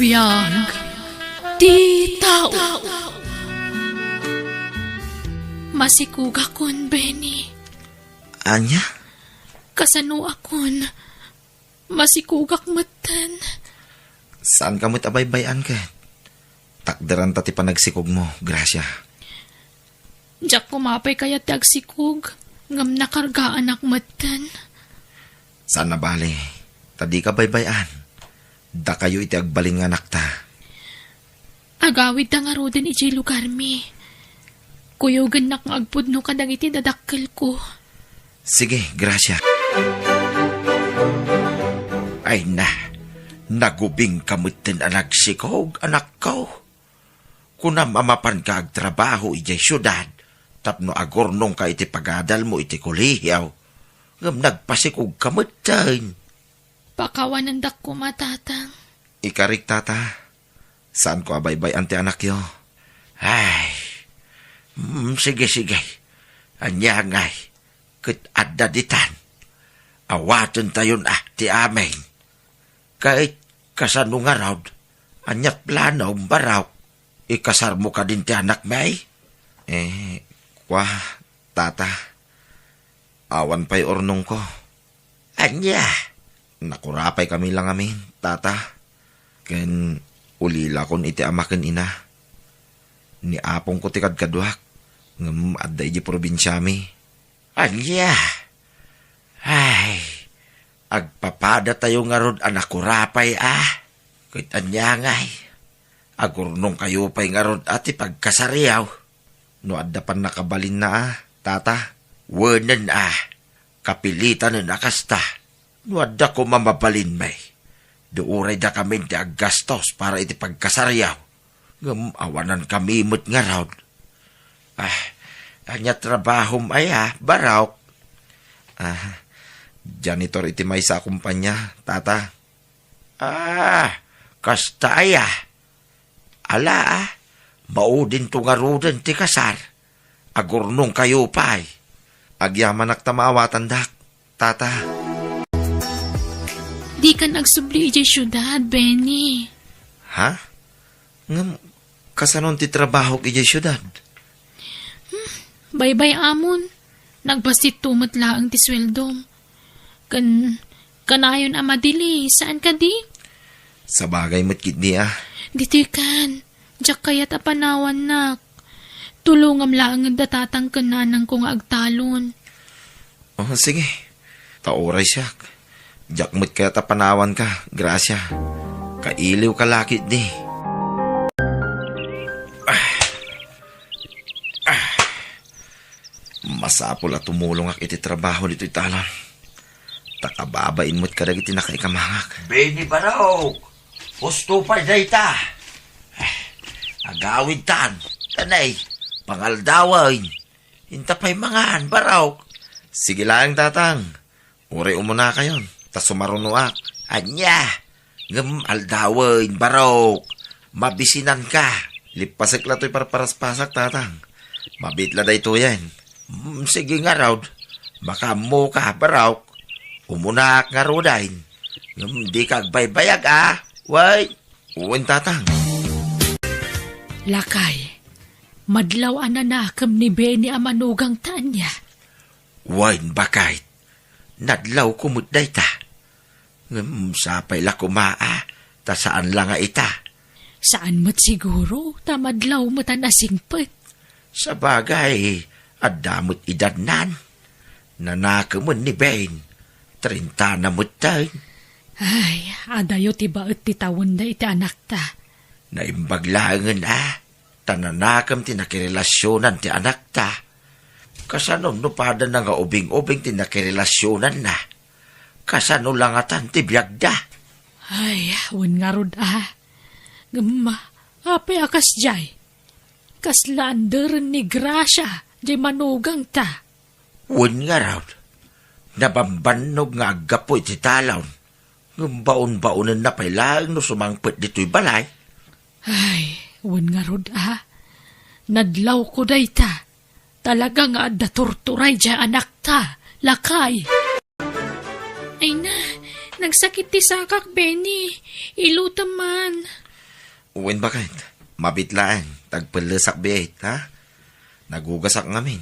biyag ti tao. Masikuga kon, Benny. Anya? Kasano akon. Masikugak matan. Saan ka mo't abaybayan ka? Takdaran ta ti panagsikog mo, Gracia. Diyak kumapay kaya tagsikug. Ngam nakarga anak matan. Saan na bale? Tadi ka baybayan. Da kayo iti agbalin nga anak ta. Agawid na nga rodin iti lugar mi. Kuyugan na kang agpudno ka nang iti dadakkel ko. Sige, Gracia. Ay na, nagubing kamutin anak sikog, anak ko. Kuna mamapan ka agtrabaho iti syudad, tapno agornong ka iti pagadal mo iti kulihiyaw, ngam nagpasikog kamutin. Pakawanan dak ko matatang. Ikarik tata, saan ko abaybay ante anak yo? Ay, sige. Anya ngay, kit adda ditan. Awaten tayon ti amin. Kahit kasano nga raw, anyak plano baraw, ikasar mo ka din ti anak may? Tata, awan pa'y ornong ko. Anya, nakurapay kami lang amin, tata. Ken ulila kon iti amaken ina. Ni apong ko ti kadkadwak, ngam adda iti probinsya mi. Anya, ay, agpapada tayo nga rod anak kurapay Kit anya ngay. Agurnong kayo pa'y nga rod ati pagkasariyaw. No adda pan nakabalin na tata. Wanan kapilitan na nakasta. No adda ko mamabalin may. Duuray da kami di aggastos para iti pagkasariyaw. Ngam awanan kami mo't nga rod. Anya trabahom ay baraw. Janitor iti may sa kumpanya, tata. Kasta ay Ala maudin to nga roden ti kasar. Agurnong kayo pa'y. Agyaman aktamawatan dak, tata. Di ka nagsubli iti syudad, Benny. Ha? Ngam, kasanon ti trabaho iti syudad? Baybay amon. Nagbasit tumot laang ti sweldom. Kanayon madili. Saan ka di? Sa bagay mo't kitni Dito kan. Diyak kaya't apanawan nak. Tulungam laang ang datatang kananang kong agtalon. Oh, sige. Tauray siya. Diyak mo't kaya't apanawan ka, Gracia. Kailiw ka lakit di. Masapol at tumulong ak iti trabaho dito italan. Takababain mo't kadag iti nakaikamangak. Benny Baraw, husto pa dayta. Agawid tan, tanay, pangaldaway. Hintapay mangan, Baraw. Sige lang, tatang. Uri umuna kayon. Tas sumarunuak. Anya, ngam aldaway, Baraw. Mabisinan ka. Lipasik la to'y parparaspasak, tatang. Mabitla da ito yan. Sige nga raw. Baka mo ka, Baraw. Umunak nga rodain. Di kagbaybayag Way. Uwin, tatang. Lakay. Madlaw ananakam ni Benny amanugang tanya. Wain bakait. Nadlaw kumutday ta. Sapay la kumaa. Ta saan lang nga ita. Saan mo't siguro? Tamadlaw mo't anasingpet. Sa bagay, adamot idadnan. Nanakamon ni Ben. 30 na mo't tayo. Ay, adayo tiba at titawon na iti anak ta. Naimbaglangan tananakam tinakirelasyonan ti anak ta. Kasano no pada na nga ubing-ubing tinakirelasyonan na. Kasano lang atan ti biyagda. Ay, wan nga rod Gama, apay akas jay. Kaslanderan ni Gracia, jay manugang ta. Wan nga raw. Nabambanog nga agapoy ti talaw. Baon-baonan na pailang no sumangpet dito'y balay. Ay, wan nga rod Nadlaw ko day ta. Talaga nga adda torturay dya anak ta. Lakay. Ay na, nagsakit ti sakak, Benny. Ilutam man. Uwin bakit? Mabitlaan, tagpalasak biyait, ha? Nagugasak ngamin.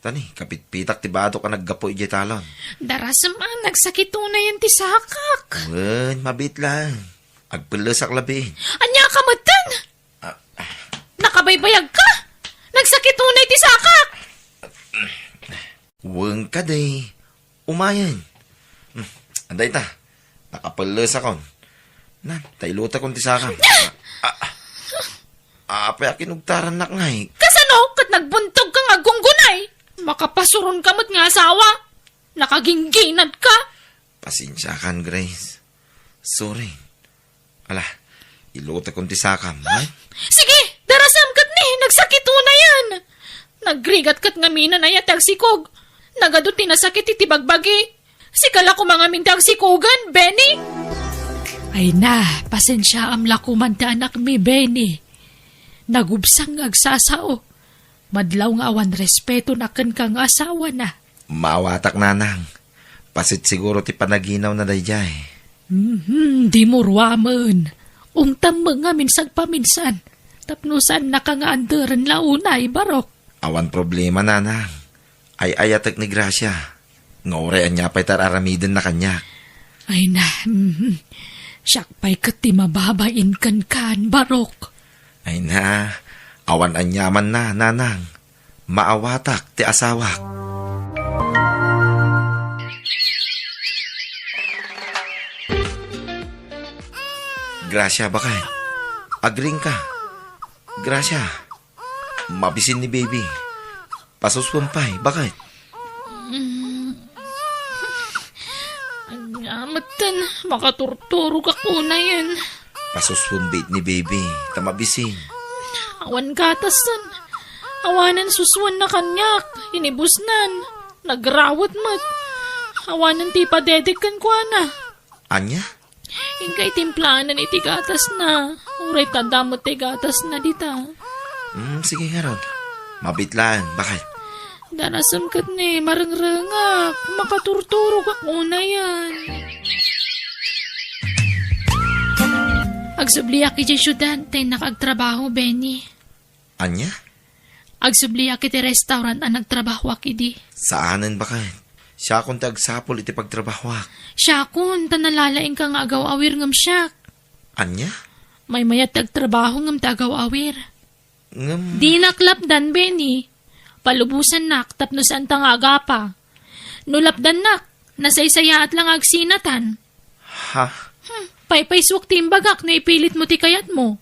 Tani, kapitpitak tibado ka naggapoy di talon. Darasam nagsakito na yan ti sakak. Uwin, mabitlaan. Agpalasak labi. Anya ka matan? Nakabaybayag ka? Nagsakito na ti sakak. Uwin ka day. Umayan. Anday ta. Nakapalasak kon. Nan, tayluta kon ti sakam. Apay akinugtaran nak ngay. Kasano kat nagbuntog kang agunggunay? Makapasuron kamot nga asawa. Nakagingginad ka. Pasensya kan, Grace. Sorry. Ala, iluta kon ti sakam, ha? Sige, darasam kat ni. Nagsakito na yan. Nagrigat kat nga mina na yatag sikog. Nagadot tinasakit iti bagbagi. Sikala ko mga mintag sikogan, Benny. Ay na, pasensya am lakuman ti anak mi, Benny. Nagubsang agsasao. Madlaw nga awan respeto na kan kang asawa na. Mawatak nanang. Pasit siguro ti panaginaw na dayjay. Di mo ruwaman. Ungtam mga minsag paminsan. Tapnusan na ka nga anderan launay, barok. Awan problema nanang. Ay ayatek ni Gracia. Ngaurean niya pa'y tararamidin na kanya. Ay na, siyak pa'y kati mababain kan, barok. Ay na, awan anyaman na, nanang. Maawatak, ti asawak. Gracia, bakit? Agring ka. Gracia, mabisin ni baby. Pasuswampay, bakit? Amatan, makaturturog ako na yan. Pasuswambit ni baby, tamabisin. Awan katasan. Awanan suswan na kanyak. Inibusnan. Nagrawat mat. Awanan ti padedekan ko na. Anya? Ingkay timplanan iti gatas na. Uray tadamot ti gatas na dita. Sige nga ron. Mabitlaan, bakit? Darasam kat ni marangrangak. Makaturturog ako na yan. Agsubliak iti syudad tayo nakagtrabaho, Benny. Anya? Agsubliak iti restaurant ang nagtrabaho akidi. Saanan bakit? Siya kung tagsapol iti pagtrabahwak. Siya kun, tanalalaing kang agaw-awir ngam siyak. Anya? May mayat tagtrabaho ngam tagaw-awir. Di naklapdan, Benny. Palubusan nak, tapno saan tangaga pa. Nulapdan nak, nasaysaya at lang agsinatan. Ha? Paypayswak timbagak na ipilit mo ti kayat mo.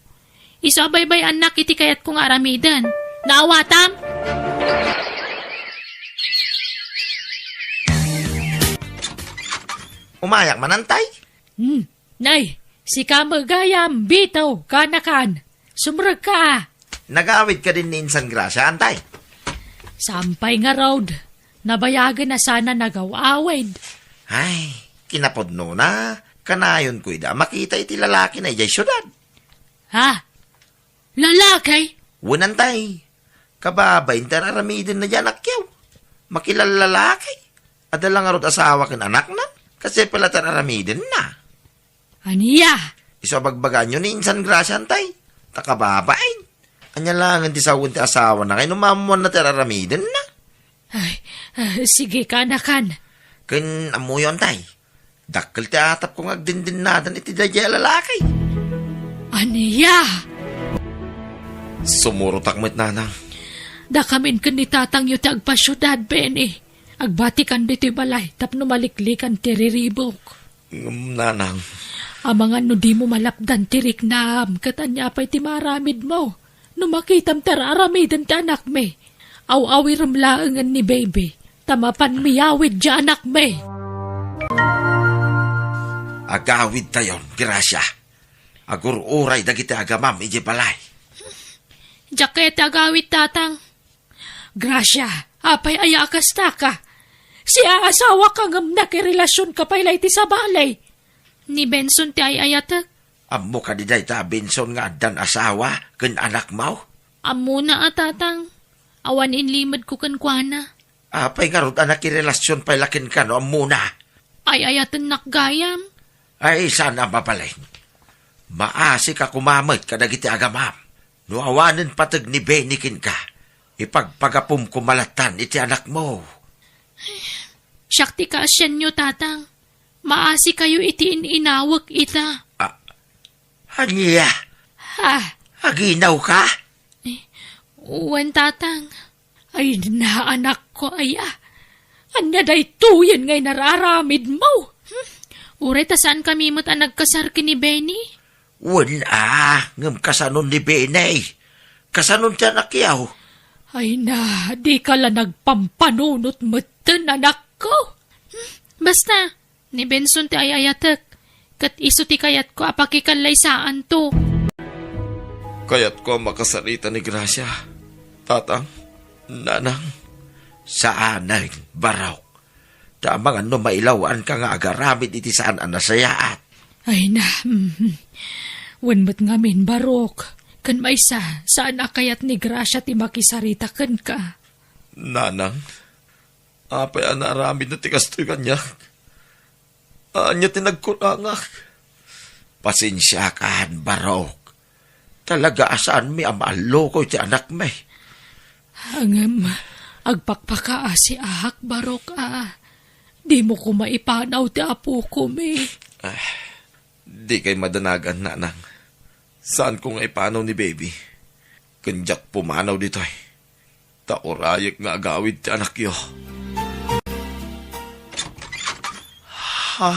Isabay-bay anak iti kayat kong aramidan. Naawatam? Umayak manantay? Nay, si kamagayam, bitaw, kanakan. Sumrag ka. Nagawid ka din ni Insan Gracia, antay. Sampay nga road. Nabayagan na sana nagaw-awid. Ay, kinapod no na. Kanayon ko ida, makita iti lalaki na ijay syudad. Ha? Lalakay? Wunantay. Kababay, tararamidin na dyan akyaw. Makilala lalaki. Adala nga rod asawa kin anak na. Kasi pala tararamidin na. Aniya? Isabagbagan nyo ni Insan Gracia, antay. Takababain. Anya lang ang tisawin ti asawa na kayo numamuan na tararamidin na. Ay, sige kanakan. Kin amuyon tay. Dakkel ti atap kong agdindin nadan iti dayay lalaki. Aniya? Sumurutak mo't nanang. Da kamin kan ni tatang yu ti agpasyudad, Benny. Agbatikan dito'y balay, tapno maliklikan ti riribok. Nanang. Amangan no di mo malapdan ti riknam, katanya pa'y ti maramid mo. No makitam tararamidan ti anak me. Aw-awi ramlaangan ni baby. Tamapan miyawid di anak me. Agawid tayon, Gracia. Agur-uray dagiti agamam iji balay. Jaket agawid tatang. Gracia, apay ayakas ta ka. Siya asawa ka ngam nakirelasyon ka pa'y ti sa balay. Ni Benson ti ayayatak. Amo ka di day ta, Benson nga dan asawa, ken anak mau. Amo na tatang. Awan inlimad ko kan kuana. Apay nga rod anak irelasyon pa'y lakin ka no, amo na. Ay ayatan nakgayam. Ay, sana mapalay. Maasi ka kumamit kadagiti agamam. No awanen patag ni Benikin ka. Ipagpagapum kumalatan iti anak mo. Syakti ka asyan nyo, tatang. Maasi kayo iti inawag ita. Anya, Ha? aginaw ka? Uwan, tatang. Ay, anak ko, aya. Anya day tuyan ngay nararamid mo. Ure, saan kami mo't ang nagkasar ni Benny? Wala, ngam kasanon ni Benay. Kasanon ti anak yaw. Ay na, di ka la nagpampanunot matan, anak ko. Basta, ni Benson ti ayayatek. Kat iso ti kayat ko apakikalaysaan to. Kaya't ko makasarita ni Gracia. Tatang, nanang. Saanay, Barok. Tamang ano mailawan ka nga agaramid iti saan ang nasayaat. Ay na, wanmat ngamin, Barok. Kan maysa, saan akayat ni Gracia ti makisarita kan ka? Nanang, apay anaramid na tikastoy kanya. Anya tinagkurangak. Pasensya ka, Barok. Talaga asaan mi amalo ko iti anak may. Hangam, agpakpaka si ahak, Barok Di mo ko maipanaw ti apo ko, me. Di kay madanagan, nanang. Saan ko nga ipanaw ni baby? Kanjak pumanaw dito ay. Taorayak nga agawid ti anak yo. Ha?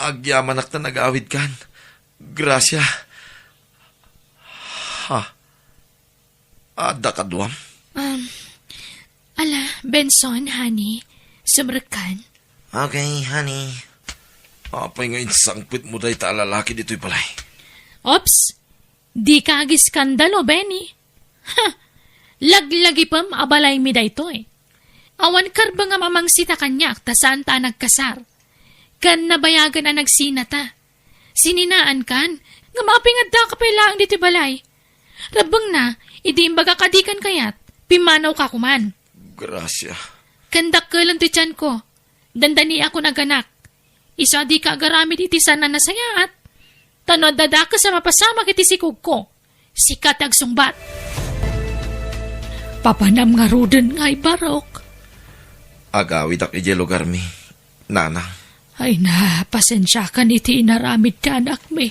Agyaman ak na nag-awid kan. Gracia. Ha? Ada ka duwam? Ala, Benson, honey, sumrekan. Okay, honey. Apay nga insangpit mo dahi ta lalaki dito'y palay. Ops, di ka agiskandalo, Benny. Ha, laglagi pam abalay mi dayto eh. Awan karba nga mamangsita kanyak, ta saan ta nagkasar. Kan nabayagan na nagsinata. Sininaan kan, nga mapingad da ka lang dito balay. Rabang na, idi imbaga kadikan kayat, pimanaw ka kuman. Gracia. Kandak ka lang tiyan ko. Dandani ako naganak. Isa di ka agaramid iti sana nasayaat. Tanod dada ka sa mapasama kiti sikog ko. Sikat agsumbat. Papanam nga ruden nga'y Barok. Agawid ak ije lugar mi. Nanang. Ay na, pasensya ka iti inaramid ka anak mi.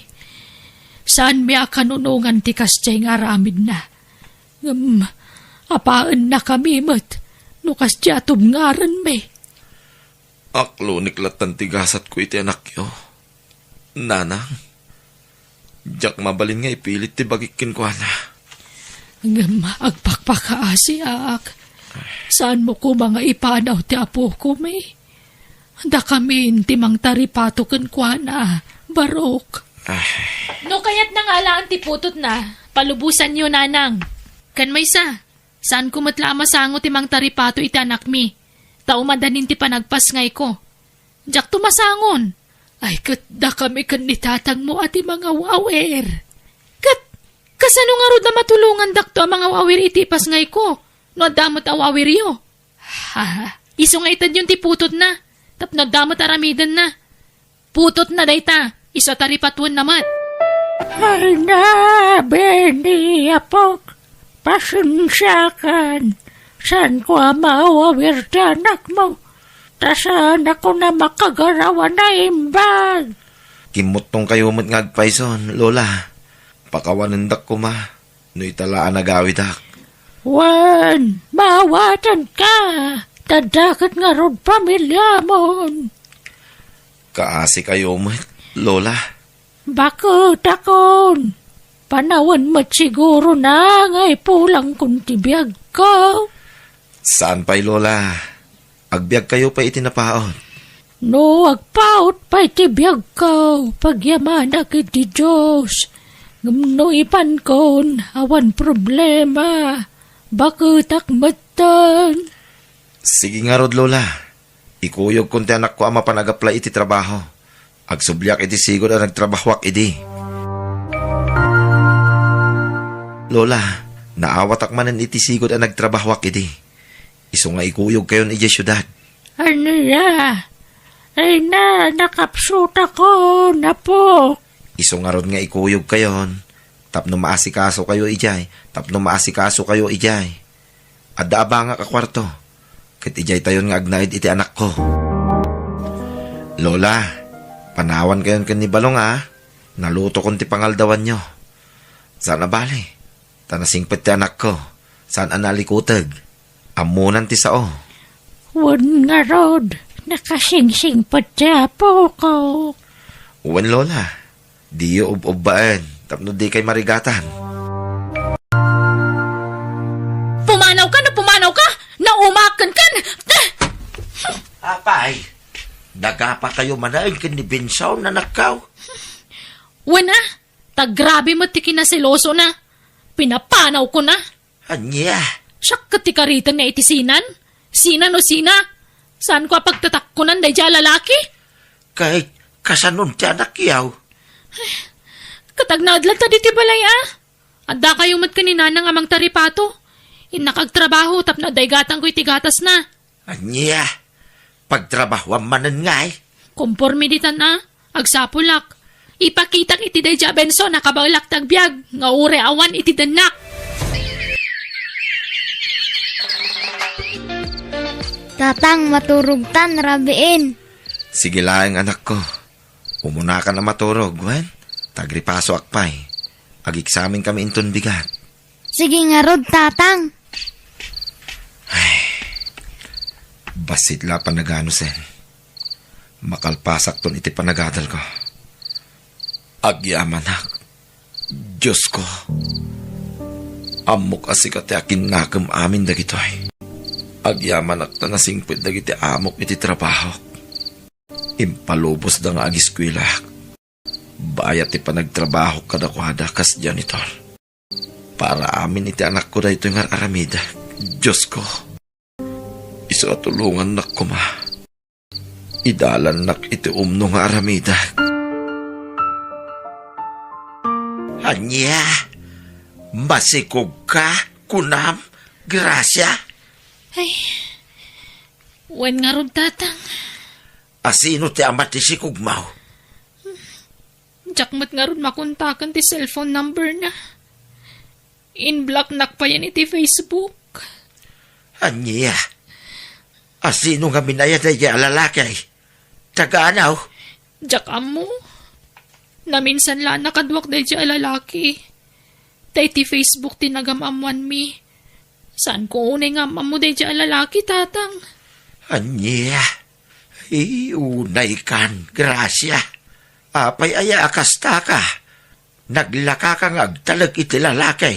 Saan mi akanunungan ti kastyay nga aramid na. Apaan na kami mat. Nukas jatob ngaran mi. Aklo niklatan tigasat ko iti anak yo. Nanang. Jak mabalin nga ipilit ti bagikin ko na. Agpakpakaasi ak. Saan mo ko mga ipanaw ti apo ko mi? Da kami timang taripato kan kwa na, Barok. No kaya't nangalaan ti putot na, palubusan niyo nanang. Kan may saan ko matla masango timang taripato iti anak mi? Tao madanin ti panagpas ngay ko. Jak tumasangon. Ay kat da kami kan nitatang mo ati mga wawer. Kat, kasano nga rod na matulungan dakto ang mga wawer iti pas ngay ko? No damot awawir yo. Ha, iso nga itad yung ti putot na. Tapno damot aramidan na. Putot na dayta. Isa taripatuan namat. Ay na, Benny, apok. Pasensya kan. Saan ko maawawir ti anak mo? Tasaan ako na makagarawan na imbag. Kimot tong kayo mo't ngagpayson, Lola. Pakawanendak ko ma. No italaan agawid ak. Wan, mawatan ka. Tadakat nga rod pamilya mo. Kaasi kayo mo't, Lola. Bakit akon? Panawan mo't siguro na ngay pulang kung tibiyag ko. Saan pa'y, Lola? Agbiag kayo pa itinapaon. No, agpaut pa itibiyag ko. Pagyaman iti Diyos. Ngumno ipan kon, awan problema. Bakit akmatan? Sige nga rod, Lola. Ikuyog kung ti anak ko ama panagapla iti trabaho. Agsubliak iti sigod ang nagtrabahwak idi. Lola, naawat akmanan iti sigod ang nagtrabahwak idi. Iso nga ikuyog kayo ni syudad. Ano ya? Ay na, nakapsuta ko na po. Iso nga ron nga ikuyog kayon. Tapno maasikaso kayo ijay. Adda ba nga kakwarto? Kat ijay tayon nga agnaid iti anak ko. Lola, panawan kayon kan ni Balong Naluto kon ti pangaldawan nyo. Sana bali? Tanasingpet ti anak ko. Saan analikutag? Amunan ti sao. Wan nga rod, nakasingsing pa po ko. Uwan Lola, di yo ub-ubbaan. Tapno di kay marigatan. Pumanaw ka! Naumakan kan! Apay, daga pa kayo manain ken ni Binsaw na nakaw. Wala, tagrabe mo ti kinasiloso na. Pinapanaw ko na. Anya, Siyak katikaritan na itisinan? Sinan o sina? Saan ko pagtatakkunan day dya lalaki? kahit kasanon ti anak yaw. Katagnaadlan ta diti balay Adda kayo mat kanina ng amang taripato. Inakagtrabaho tap na daygatang ko'y tigatas na. Anya, pagtrabahuan manan nga Komporme ditan agsapulak. Ipakitak iti day dya benso nakabalak tagbiag. Nga ure awan iti danak. Tatang, maturog tan, rabiin. Sige lang anak ko. Umuna ka na maturog, Gwen. Tagripaso akpay. Ag-examine kami inton bigat. Sige nga rod, tatang. Basit la panagano sen. Makalpasak ton iti panagadal ko. Agyamanak. Diyos ko. Amok asikat akin nakam amin dagitoy. Agyamanak ta nasingpit dagiti amok iti trabaho. Impalubos da nga agiskwilak. Bayat ti panagtrabaho kadakwada kas janitor. Para amin iti anak ko da ito nga aramida. Diyos ko. Iso atulungan nak ko ma. Idalan nak iti umno nga aramida. Anya, masikog ka, kunam, grasya. Wen nga ron tatang. Asino ti amat ti sikugmaw? Jakmat nga ron makontakan ti cellphone number na. In-block nak pa yan iti Facebook. Anya, asino nga minayad ay alalakay? Taga-anaw? Jak amo. Naminsan la nakadwak day di alalaki. Tay ti Facebook tinagamamuan mi. Saan ko unay nga mo day di alalaki, tatang? Anya, unay kan, grasya. Apay aya akasta ka. Naglaka ka nga agtalag iti lalakay.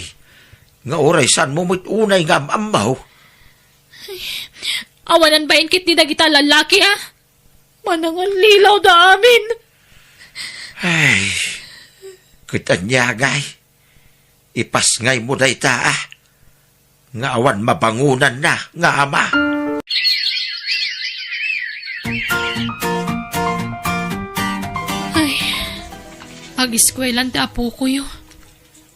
Nga oray saan mo mo't unay nga amaw? Awanan ba kit ni dagita lalaki Manangan lilaw da amin. Ay, kitanyagay. Ipasngay mo da ita Nga awan mabangunan na, nga ama. Ay, ag-iskwelan ti apo ko yo.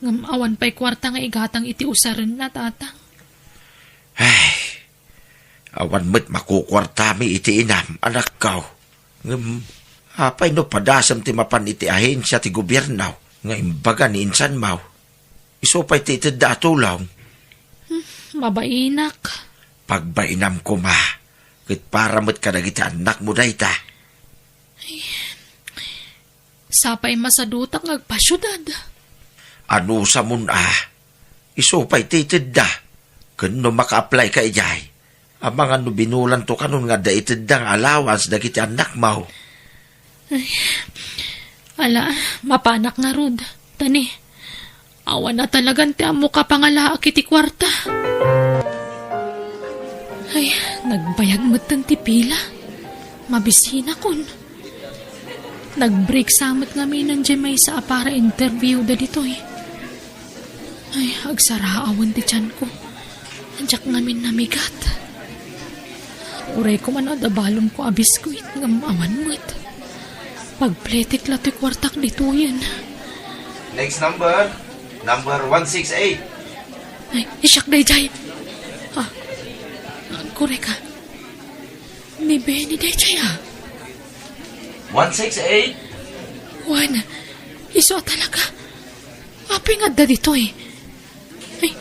Ngam awan pa'y kwarta nga igatang iti usaran na, tatang. Ay, awan mo't makukwartami iti inam, anak kaw. Apay no padasam ti mapan iti ahensya ti gobyernaw, nga imbaga ni insan maw. Isupay ti iti datulaw. Mabainak. Pagbainam ko ma, kit para mo't kadagiti anak mo dayta. Sapay masadutak ngagpasyudad. Ano sa mun isupay ti iti da, kano maka-apply ka ijay. Amang ano binulan to kanon nga da iti dang allowance dagiti anak maw. Ala, mapanak nga rod. Tani, awan na talagang ti amo ka pangalaak iti kwarta. Ay, nagbayag mo ti pila. Mabisina kon. Nag-break samot nga minan di may sa para interview da ditoy. Ay, agsaraawan ti tiyan ko. Andiyak ngamin namigat. Uray ko man adabalom ko abis ko ngam awan mo't. Pagpletik la ti kwartak dito yan. Next number. Number 168. Ay, isyak day jay. Kure ka. Ni Benny day jay 168. Juan, Iso talaga. Api nga da dito eh. Ay,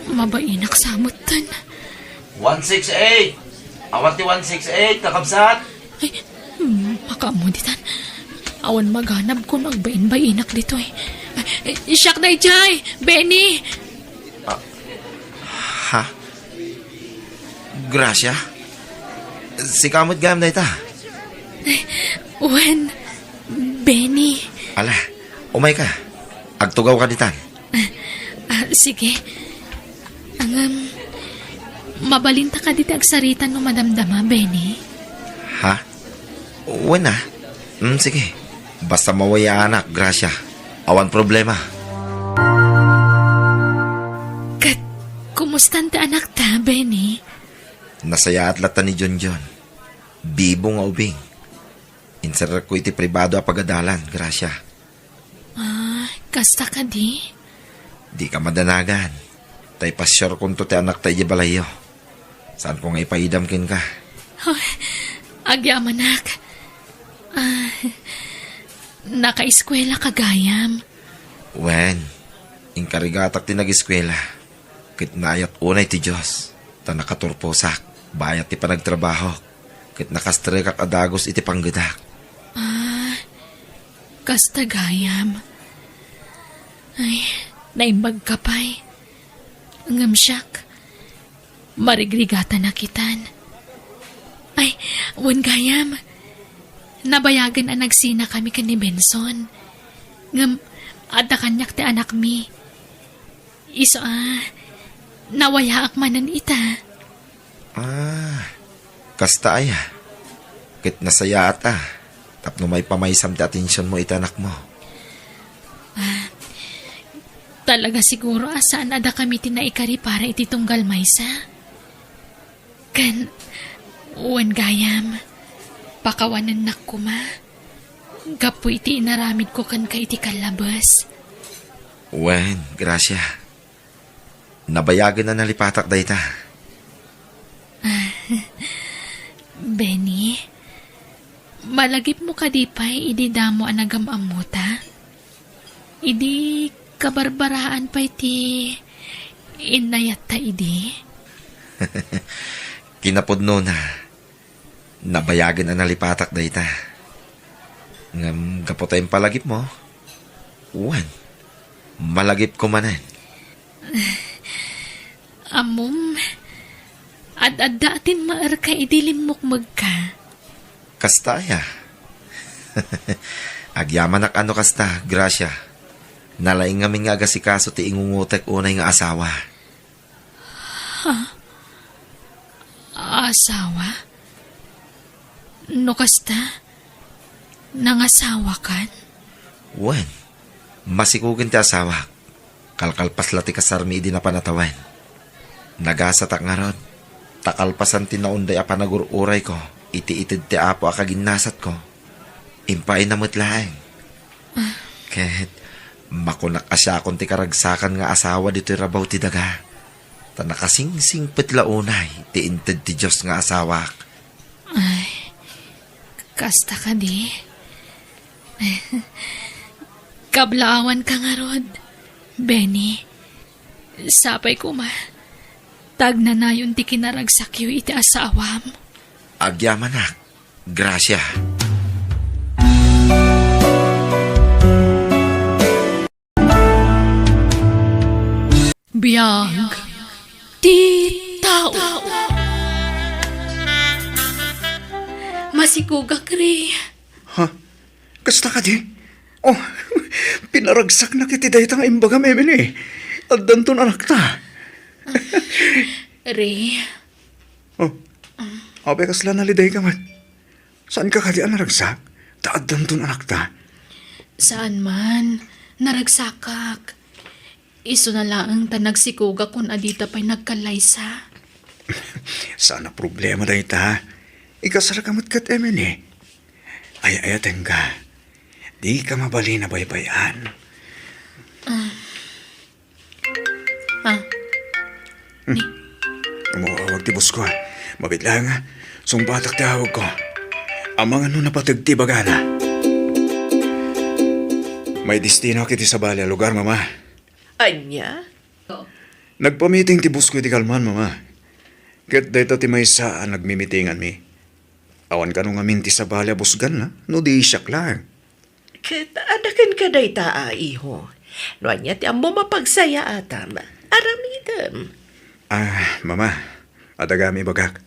mabainak samutan. 168! Awat ti 168, kakabsat! Ay, makamuditan. Awan maghanap ko nagbain-bainak dito eh. Ay, siyak na ijay! Benny! Ha? Gracia? Si kamot gam na ita. Wen, Benny. Ala, umay ka. Agtugaw ka ditan. Sige. Ang, mabalinta ka dito agsaritan no madamdama, Benny. Ha? Uwan na. Sige. Basta mawaya anak, Gracia. Awan problema. Kat, kumustan ta anak ta, Benny? Nasaya at lata ni John John. Bibo nga ubing. Insarar ko iti pribado a pagadalan, Gracia. Kasta ka di? Di ka madanagan. Tay pasyar kung to ti anak tayo balayo. Saan ko nga ipaidamkin ka? Agyam anak. Naka-eskwela ka gayam. Wen, inkarigatak ti nag-eskwela. Kit naayat unay ti Diyos. Ta nakaturposak. Bayat ti panagtrabaho. Kit nakastrek at adagos iti panggadak. Kasta gayam. Ay, naimbag ka pa'y. Ngamsyak. Marigrigata na kitan. Ay, wan gayam. Nabayagan ang nagsina kami ka ni Benson. Ngam, ada kanyak ti anak mi. Iso nawaya akmanan ita. Kasta ay. Kit nasaya ata. Tapno may pamaysam ti atensyon mo iti anak mo. Talaga siguro asaan ada kami tinaikari para iti tunggal maysa. Kan, uwan gayam, pakawanan nak kuma. Gapo iti inaramid ko kan ka iti kalabas. Wen, Gracia. Nabayagan na nalipatak da ita. Benny, malagip mo ka di pa'y idi damo anagam amuta. Idi kabarbaraan pa iti inayat ta idi. Kinapudno na. Nabayagan na nalipatak da ita. Ngam kapotay palagip mo. Uwan. Malagip ko manan. Amom, ad-adatin maar ka idilimok magka. Kastaya. Agyaman ak ano kasta, Gracia. Nalaing nga nga agasikaso ti ingungutek unay nga asawa. Asawa? No kasta? Nangasawa kan? Wen, masikugin ti asawa. Kalkalpas lati kasarmi idi na panatawan. Nagasatak nga rod. Takalpasan ti naunday a panagururay ko. Iti-itid ti apo a kaginasat ko. Impay na mutlaeng. Kahit makunak asya kon ti karagsakan nga asawa dito'y rabaw ti daga. Ta nakasingsing petlaunay ti inted ti Diyos nga asawak. Ay, kasta ka di. Kablaawan ka nga rod, Benny. Sapay ko ma. Tag na na yun ti kinaragsakyo iti asawam. Agyamanak, Gracia. Biyag ti tao. Masikugak ri. Ha? Kasta ka di? Oh, pinaragsak na kiti daytang imbaga memen eh. At danton anak ta. Ri, Oh, abe kasla naliday ka man. Saan ka kadi ang naragsak? Taad danton anak ta. saan man, naragsakak. Iso na lang ta nagsikuga kung adita pa'y nagkalaysa. Sana problema dahi ta. Ikasara ka matkat emen eh. Ay-ayaten ka. Di ka mabali na baybayan. Umuawag ti boss ko. Mabitla nga. Sumbatak tawag ko. Ang mga napatagtibaga na. May destino kiti sa balya lugar, mama. Anya? Nagpamiting ti busko iti kalman, mama. Ket dayta ti may saan nagmimitingan mi. Awan ka nung amin ti sa balya busgan na, no di siyak lang. Ket adakan ka day taa, iho. No anya ti ammo mapagsaya atam. Aramidam. Mama, adagami bagak.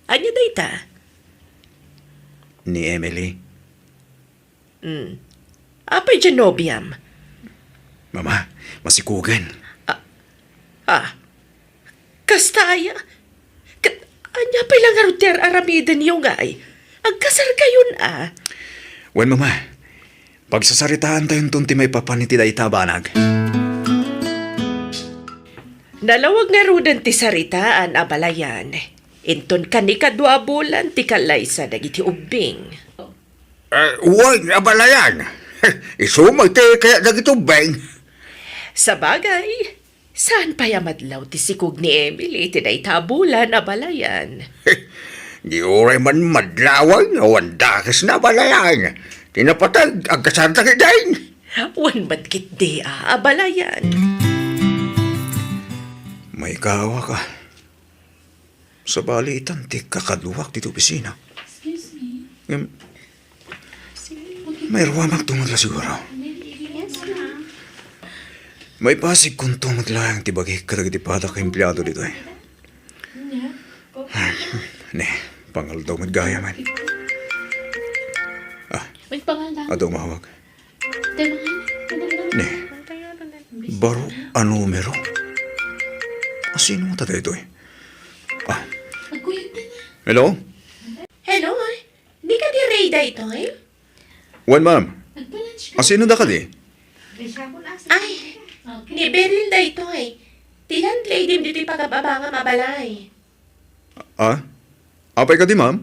Anya day ta? Ni Emily. Apay genobiam. Mama, masikugan. Kastaya. Anya pa'y lang aruter aramidan yung ay. Agkasar kayon Wen, mama, pagsasaritaan tayong tunti may papaniti da itabanag. Nalawag nga rudan ti saritaan abalayan. Inton kani kadwa bulan ti kalay sa dagiti ubing. Huwag abalayan. Isumag tayo kaya nagitubeng. Sa bagay, saan pa yamadlaw ti sikog ni Emily ti day tabulan abalayan? Di oray man madlawan, awan dakas na abalayan. Tinapatag, agkasarta kidain. Wan madkit di abalayan. May kawa ka. Sa balitan, ti kakaduwak dito opisina. Excuse me. May ruwamang tungod la siguro. May pasig kung tungod lang ti bagi kadagitipata ka empleyado dito eh. Ne, pangal daw magaya man. May pangalan. Ado mahawag. Tayo Ne, baro ano numero? Sino mo tatay ito eh? Hello? Hello, di ka di Rayda ito Wan, ma'am. Sino da ka di? Ay, ni Beryl da ito Tilan lady dito pagkababa nga mabalay. Apay ka di, ma'am?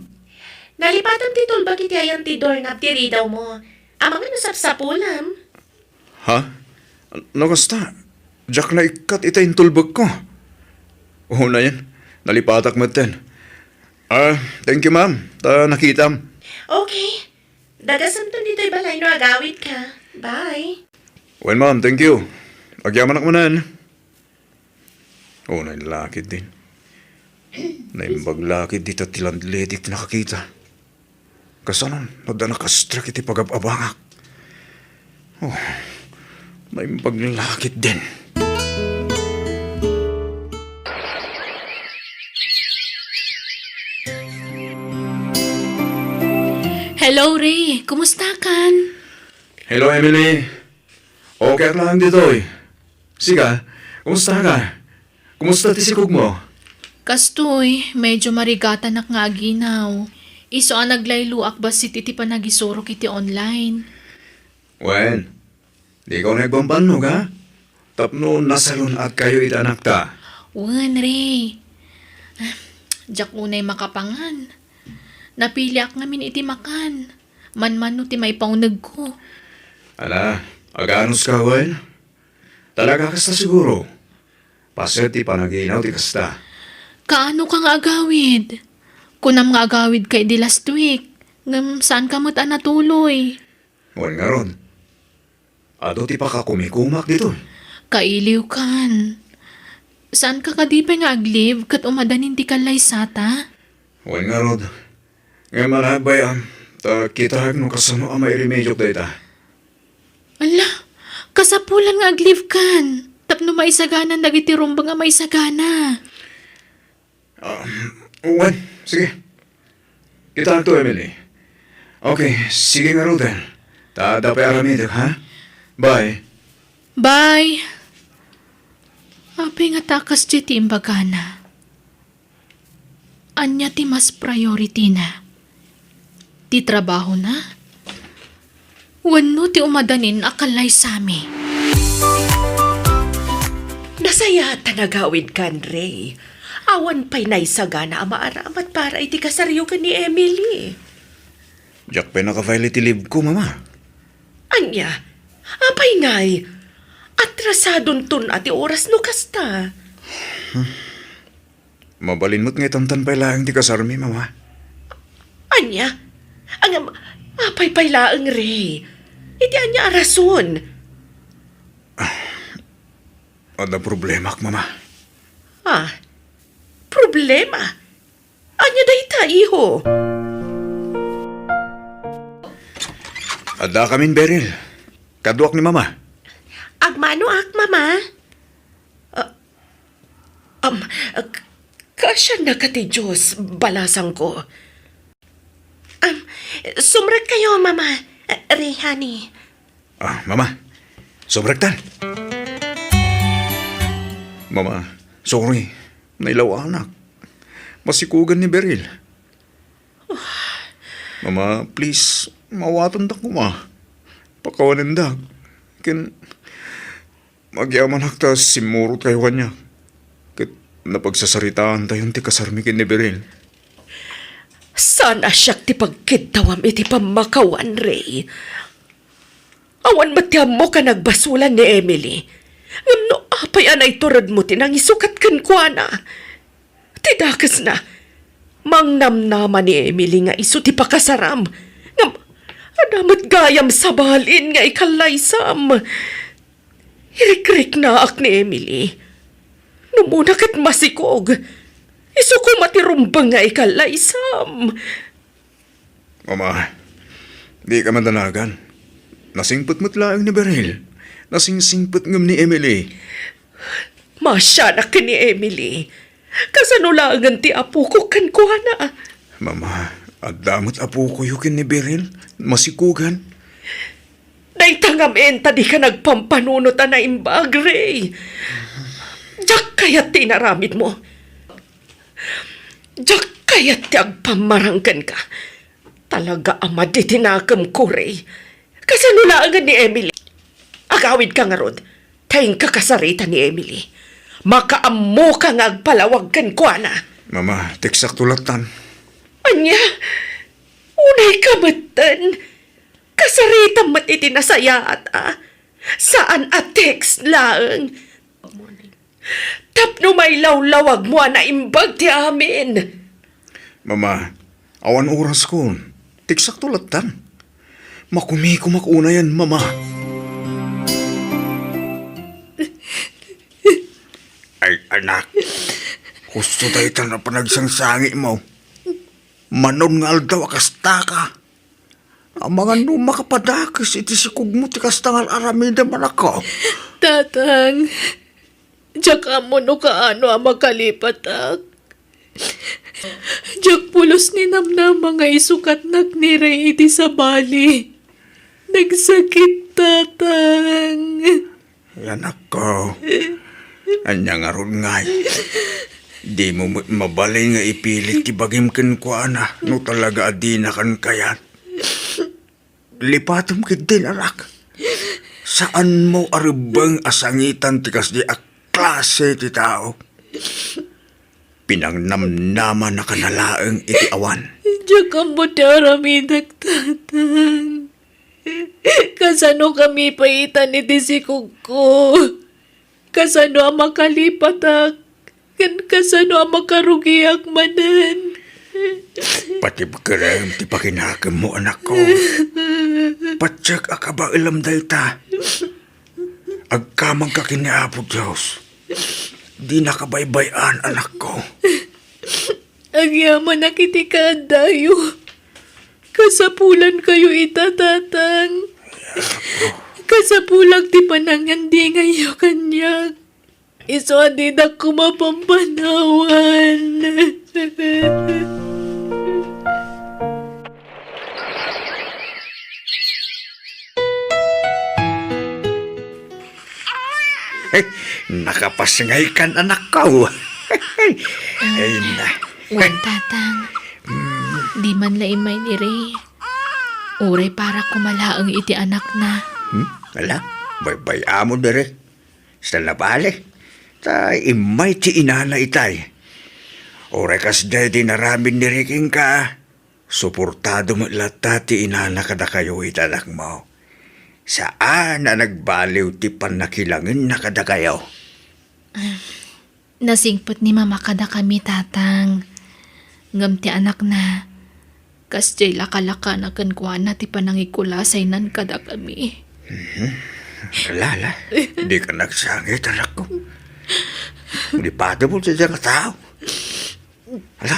Nalipatan ti tulbag iti ayan ti doorknob ti ridaw mo. Amang nasapsapulam. Ha? Nakasta? Jack na ikat ita yung tulbag ko. Oo na yan. Nalipatak mo ten. Thank you, ma'am. Nakitam. Okay. Dagasamton dito'y balay no agawid ka. Bye. Well, ma'am, thank you. Agyaman ako manan. Oo na yung lakid din. Naimbag lakid dito tilandledik nakakita. Kasanon, nada nakastrak iti pagababangak. Oh, naimbag lakid din. Hello, Ray. Kumusta kan? Hello, Emily. Okay lang dito eh. Siga, kumusta ka? Kumusta tisikog mo? Kastoy, medyo marigatan nga aginaw. Iso ang naglayluak ba si titi pa nagisuro kiti online? Wen, di ko nagbambanog ha? Tapno nasalun at kayo itanak ta. Wan, Ray. Diyak unay makapangan. Napili ak ngamin iti makan. Man-man no ti may paunag ko. Ala, aganos ka, Wen? Talaga kasta siguro. Paset ti panaginaw ti kasta. Kaano kang agawid? Kunam nga agawid kay di last week. Ngam saan ka mo't natuloy? Wen nga ron. Ado ti pakakumikumak dito. Kailiw kan. Saan ka kadipay nga agliv kat umadanin ti kalay sata? Wen nga ron. Ngayon manabay kita no kasano ang may remedyo data. Ala, kasapulan nga agliv kan. Tapno maisaganan dagiti rumba nga maisagana. Wen, sige. Kita to, Emily. Okay, sige nga ron din. Dapay aramid, ha? Bye. Bye. Api nga takas di ti imbagana. Anya ti mas priority na. Ti trabaho na. Wano ti umadanin akalay sami. Nasaya tanagawid kan, Ray. Awan pa'y naisagana ang maaramat para iti kasaryo ka ni Emily. Jack pa naka-file iti leave ko, mama. Anya, apay ngay. Atrasadon tun ati oras no kasta. Mabalin mo't ngay tantan pa lang ti kasarmi, mama. Anya, ang apay paylaang, Ray. Iti anya rason. Ada problema ak, mama. Problema. Anya dayta, iho. Ada kamin Beryl. Kaduak ni mama. Agmano ak, mama? Kasya na ka ti Diyos, balasang ko. Sumrag kayo, mama. Rehani. Mama. Sobragtan. Mama, sorry. Nailaw anak. Masikugan ni Beryl. Mama, please, mawatan da ko, ma. Pakawanin da. Magyaman hakta simurot kayo kanya. Kat napagsasaritaan tayong ti kasarmikin ni Beryl. Sana siyak ti pagkitawam iti pamakawan, Ray. Awan matiyam mo ka nagbasulan ni Emily. Ngano apay anay turad mo tinang isukat kan kwa na. Tidakas na. Mangnamnama ni Emily nga iso ti pakasaram. Ngam, adamat gayam sa balin nga ikalaysam. Hirik-rik na ak ni Emily. Numuna kat masikog. Iso ko matirumbang nga ikalaysam. Mama, di ka mandanagan. Nasingput mo't laang ni Beryl. Nasingsingput ngam ni Emily. Masya na ka ni Emily. Kasanulangan ti apo ko kan kuha na. Mama, at damot apo ko yukin ni Beryl. Masikugan. Daytangam enta di ka nagpampanunot na imbag, Ray. Diyak kaya't tinaramid mo. Diyak kaya't ti agpamaranggan ka. Talaga ama di tinakam ko, Ray. Kasanulangan ni Emily. Agawid ka nga rod. Tayong kakasarita ni Emily. Makaammo ka nga agpalawag kan ko, na. Mama, teksak tulatan. Anya, unay kamatan. Kasarita matiti na saya ata. Saan at text lang. Tapno may lawlawag mo na imbag ti amin. Mama, awan oras ko. Teksak tulatan. Makumiko makuna yan, mama. Ay, anak. Gusto tayo na panagsansangi mo. Manon nga aldaw akasta ka. Ang mga numakapadakis iti sikog mo ti kastangal aramida man ako. Tatang, diyak mo no kaano ang makalipatak. Diyak pulos ni namnam mga isukat nagniray iti sa bali. Nagsakit, tatang. Yan ako. Anya nga ron ngay. Di mo mabalay nga ipilit ti bagim ken ko ana. No talaga adi na kan kayat. Lipatom kit din anak. Saan mo aribang asangitan ti kas di a klase ti tao? Pinangnamnaman na kanalaang iti awan. Diyak ang budaramidak, tatang. Kasano kami paitan iti sikog ko? Kasano ang makalipatak? Kasano ang makarugiak manan? Pati bakaram ti pakinakam mo anak ko. Patsak akaba ilam dayta. Agkamang ka kiniapo Diyos. Di nakabaybayan anak ko. Agyaman na kiti dayo. Kasapulan kayo itatatang. Kasapulag ti panangandi ngayon kanyag. Iso adi na kumapampanawan. Nakapasangay kan anak ko. Ay na. Wan, tatang. Di man laimay ni Ray. Uray para kumalaang iti anak na. Wala, bay amo dere. Sa labale. Ta imay ti inana itay. Oray kas di naramin ni Riking ka. Suportado mo lata ti inana kada kayo itanak mo. Saan na nagbaliw ti panakilangin na kada kayo? Nasingpot ni mama kada kami, tatang. Ngam ti anak na. Kas jay laka-laka na kankwana ti panangikulasay nan kada kami. Lala, di ka nagsangit, anak ko. Hindi pa mo sa diyang tao. Ala,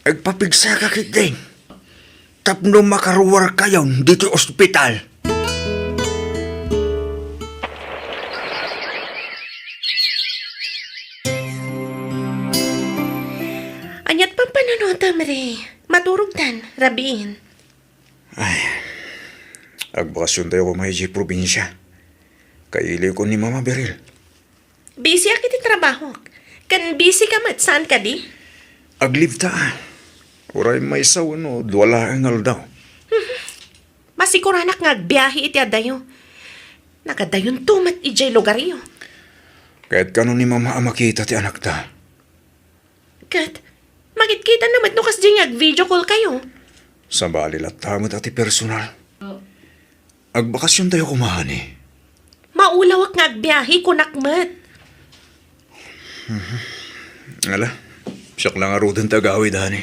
agpapigsa ka kiting. Tapno makaruwar kayo dito ospital. Anyat pang pananutam, Ray. Maturugtan, rabiin. Agbakasyon tayo kumahi probinsya. Kaili ko ni Mama Beryl. Busy akit yung trabaho. Kan busy ka mat, saan ka di? Agliv ta. Uray may sawan o duwala ang aldaw. Masikuranak nga agbiyahe iti adayo. Nagadayon tumat ijay lugaryo. Kahit kanon ni Mama makita ti anak ta. Kat, makikita naman no kas di nga video call kayo. Sa balilat tamot ati personal. Agbakasyon tayo kumahani. Maulawak nga agbiyahe kunakmat. Ala, siyak lang arudan tagawi dani.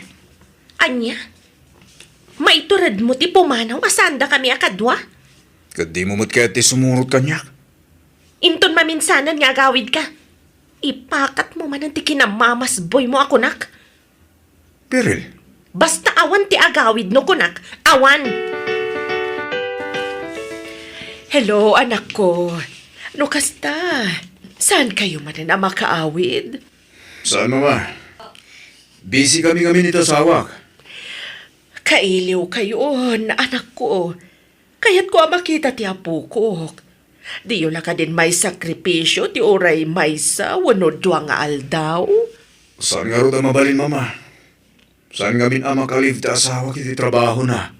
Anya? Maiturad mo ti pumanaw asanda kami akadwa? Kadi mo mat kaya ti sumurot kanyak. Inton maminsanan nga agawid ka. Ipakat mo man ang ti kinamamas boy mo ako nak. Beryl, Basta awan ti agawid no kunak. Awan! Hello, anak ko. No kasta? Saan kayo man na makaawid? saan Mama? Busy kami nito sa awak. Kailiw kayo, anak ko. Kaya't ko makita ti apo ko. Di yun na ka din may sakripisyo, ti oray may sa wano nga aldaw. Saan nga ro mabalin, Mama? Saan nga min ama kaliv ta asawa kiti trabaho na?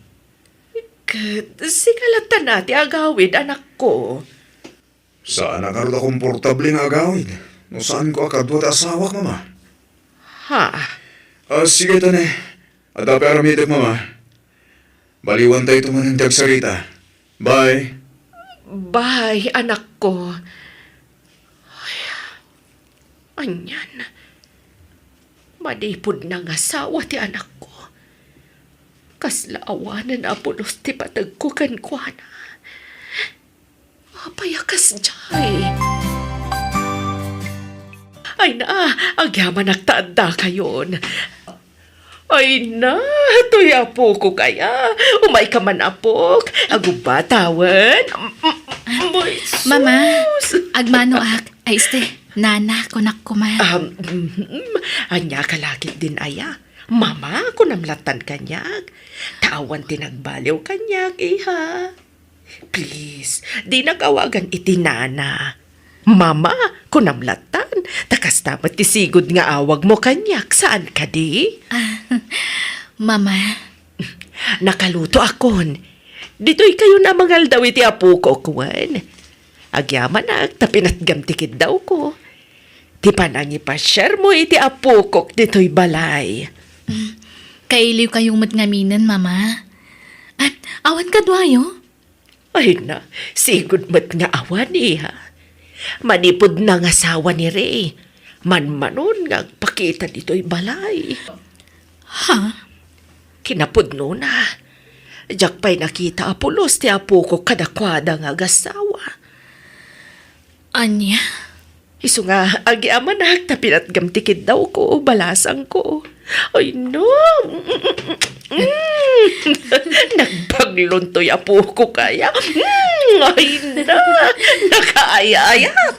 Sigalatan na ti agawid, anak ko. Saan nga ro komportable nga agawid? No saan ko akadwa ta asawa, Mama? Ha? Sige tane. Adapi aramidag, Mama. Baliwan tayo tumanintag sarita. Bye. Bye, anak ko. Ay, anyan. Madipod na nga asawa ti anak ko. Kaslaawanan na pulos ti patag ko kankwana. Apayakas jay. Ay na, agyaman nagtaanda kayon. Ay na, tuy apo ko kaya. Umay ka man apok. Agubatawan. Mama, agmano ak. Ay, nana, kunak kuman. Anya kalakit din aya. Mama, kunamlatan kanyag. Tawan tinagbaliw kanyag, iha. Please, di nakawagan iti nana. Mama, kunamlatan. Takas dapat tisigod nga awag mo kanyak. Saan ka di? Mama, Nakaluto akon. Dito'y kayo na mangal daw iti apo ko, kuwan. Agyaman na, tapinatgam tikid daw ko. Di pa nangipasyar mo iti apo ko dito'y balay. kailiw kayong matngaminan, Mama. At awan ka dwayo? Ay na, sigod mat nga awan iha. Manipod na nga asawa ni Ray. Manmanon nga pakita dito'y balay. Ha? Kinapod no na. Diyak pa'y nakita apulos ti apo ko kadakwada nga agasawa. Anya? Isu nga, agyaman na, tapinatgam tikid daw ko, balasang ko. Ay, no! Nagpagluntoy apo ko kaya. Ay, na! Nakaaya-ayat!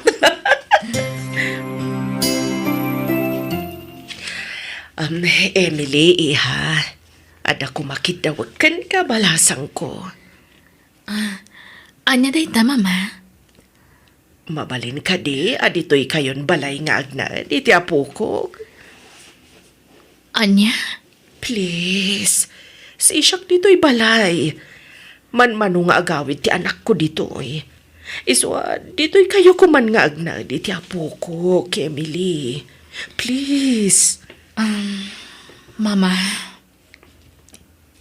Emily, iha. Ada ko makidawagan ka, balasang ko. Anya day ta, Mama? Mabalin ka di, adito'y kayon balay nga agna, iti apo ko. Anya? Please, si Ishak dito'y balay. Man-mano nga agawid ti anak ko dito'y. Iswa, dito'y kayo kuman nga agna, iti apo ko, kay Emily. Please. Mama,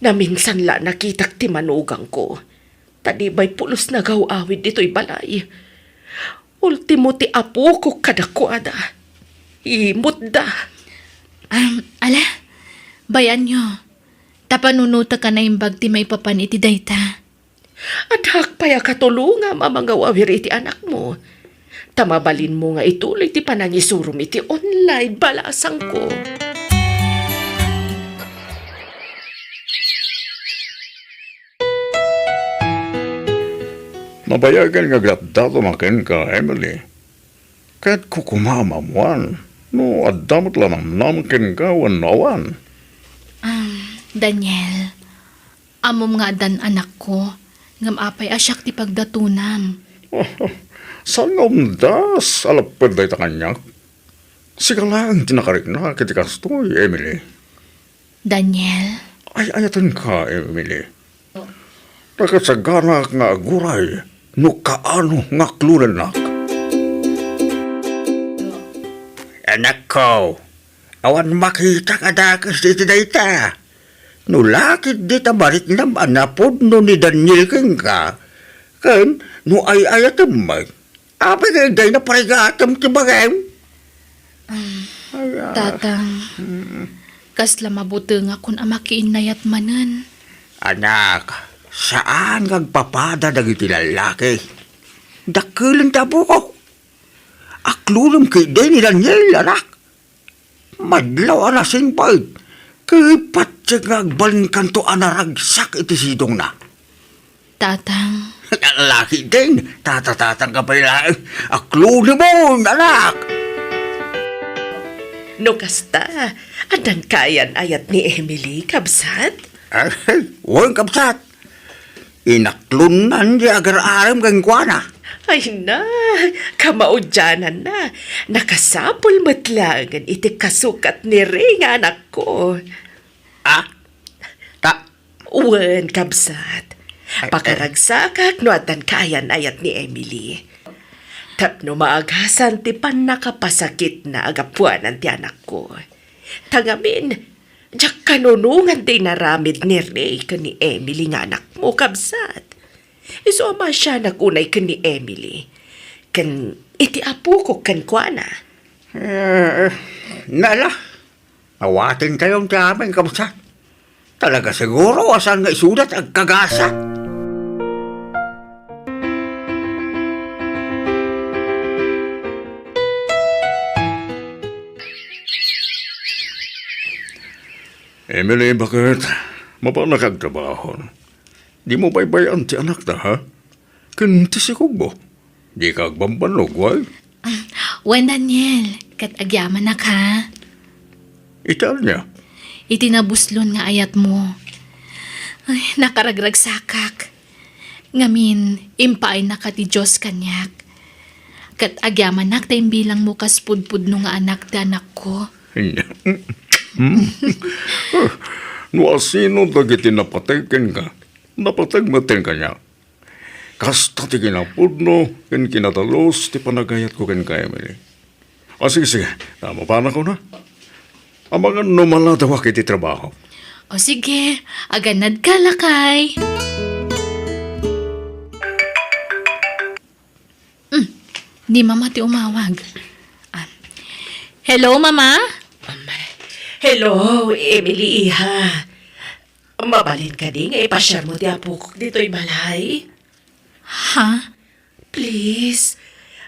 Naminsan la nakitak ti manugang ko. Tadibay pulos na gawawid dito'y balay. Ultimo ti apo ko kadakwada. Imot da. ala, bayan nyo. Tapanunuta ka na imbag ti may papan iti dayta. At hakpaya katulunga mamang awawir iti anak mo. Tamabalin mo nga ituloy ti panangisurum iti online balasang ko. Mabayagan nga glatdato makin ka, Emily. Kahit kukumamamuan, no adamot lang namkin ka wanawan. Daniel, amom nga dan anak ko, ngam apay asyak ti pagdatunam. Saan nga umdas, alapad day ta kanyak? Siga lang tinakarik na kitikastoy, Emily. Daniel, Ay ayatan ka, Emily. Nakasagana nga aguray, no kaano nga klulanak. Anak ko, awan makita ka dakas dito dayta. No lakit dita barit nam anapod no ni Daniel king ka. Kan, no ay ayatam may. Ape nga day na parigatam ti bagay. tatang, kasla mabuti nga kun amakiin nayat manan. Anak, saan ngagpapada dagiti lalaki? Dakilang tabo ko. Aklulom kay day ni Daniel, anak. Madlaw anasing pait. Kay patsag ngagbalin kanto anaragsak iti sidong na. Tatang, Lalaki din, tatatatang ka pa lang. Aklulom mo, anak. No kasta, adan kayan ayat ni Emily, kabsat? Ay, huwag kapsat. Inaklunan di agar-aram kang kuwana. Ay na, kamaudyanan na. Nakasapol matlangan iti kasukat ni Ring anak ko. Ah, ta, Uwan, kabsat. Pakaragsakak no atan kayan ayat ni Emily. Tapno maagasan ti pan nakapasakit na agapuanan ti anak ko. Tangamin, jak kanunungan ti naramid ni Ray ka ni Emily nga anak mo, kabsat. Iso ama siya nakunay ka ni Emily. Kan iti apo ko kan kuana. nala. Awatin kayong ti aming kapsat. Talaga siguro asan nga isulat ang kagasa. Emily, bakit? Mapana kagtrabaho. Di mo baybayan ti anak na, ha? Kinti si Kubo. Di kagbambanog, why? wen Daniel, kat agyaman na ka. Ital niya. Itinabuslon nga ayat mo. Ay, nakaragrag sakak. Ngamin, impaay na ka ti Diyos kanyak. Kat agyaman nak tayong bilang mo kaspudpud no nga anak da anak ko. No asino dagiti napatagken ka. Napatagmaten ka niya. Kasta ti kinapudno, ken kinatalos, ti panagayat ko ken ka, Emily. Sige. Tama pa na ko na. Amangan numala daw iti trabaho. O sige, aganad ka lakay. Di mama ti umawag. Hello, mama? Hello, Emily iha. Mabalin ka din, ipasyar mo ti apo ko dito'y balay. Ha? Please,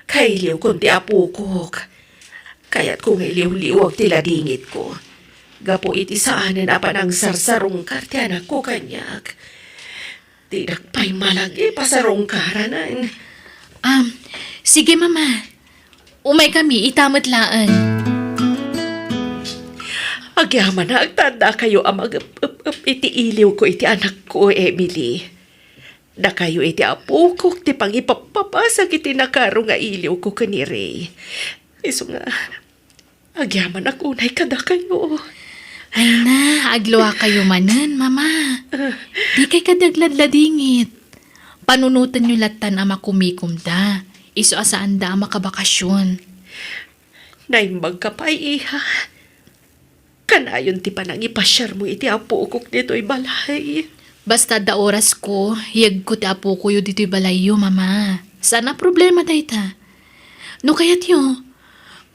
kailiw kong ti apo ko. Kaya't kung iliw-liwag ti ladingit ko. Gapo iti saanan apa ng sarsarong ti anak ko kanyak. Tidak pa'y malang ipasarong karanan. Sige, mama. Umay kami, itamad laan. Agyaman na agtanda kayo ang iti iliw ko iti anak ko, Emily. Da kayo iti apo ko, ti pang ipapapasag iti nakaro nga iliw ko kani Ray. Iso nga, agyaman akunay kada kayo. Ay na, agluwa kayo manan, mama. Di kay kadagladladingit. Panunutan nyo latan ama kumikumda. Iso asaan da makabakasyon. Naimbag ka pa, iha. Kanayon ti panang ipasyar mo iti apo ko dito'y balay. Basta da oras ko, hiyag ko ti apo ko yu dito'y balayo, mama. Sana problema dayta. No kayat yu,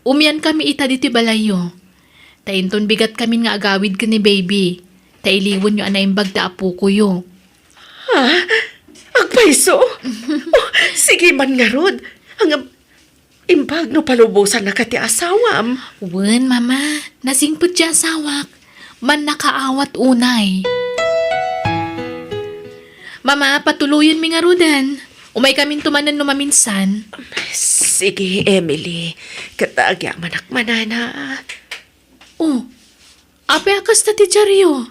umiyan kami ita dito'y balayo. Tainton bigat kami nga agawid ka ni baby. Tailiwon nyo anay bagda apo ko yo. Agpaiso? Oh, sige man nga, Rod. Ang imbag no palubusan na kati asawam. Wen, mama. Nasingput siya sawak. Man nakaawat unay. Mama, patuluyan mi nga rudan. Umay kaming tumanan numaminsan. Sige, Emily. Katagya manak manana. Oh, ape akas na ti Charyo.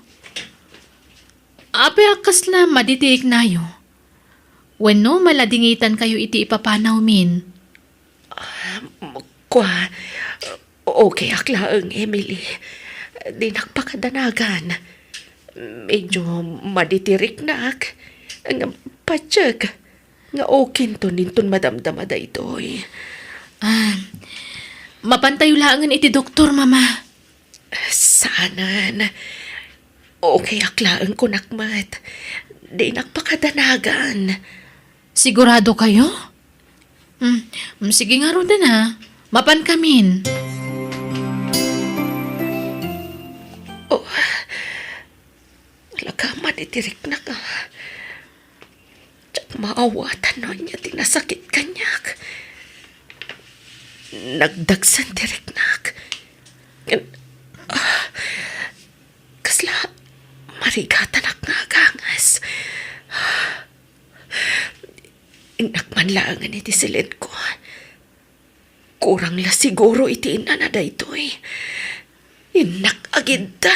Ape akas na maditiik nayo. Wano maladingitan kayo iti ipapanaw min. Kwa, okay aklaang, Emily. Di nakpakadanagan. Medyo maditirik nak. Nga patsyak. Nga okay to ninton madamdamada ito'y. Mapantayo langan iti doktor, mama. Sanan. Okay aklaang ko nakmat. Di nakpakadanagan. Sigurado kayo? Sige nga ron na. Mapan kamin. Talaga maditirik na ka. Tsak maawatan no niya tinasakit kanyak. Nagdagsan tirik nak. Kasla marigatan ak nga gangas. Inakmanlaangan iti silid ko. Kurang la siguro iti inanada ito'y. Inak agid ta.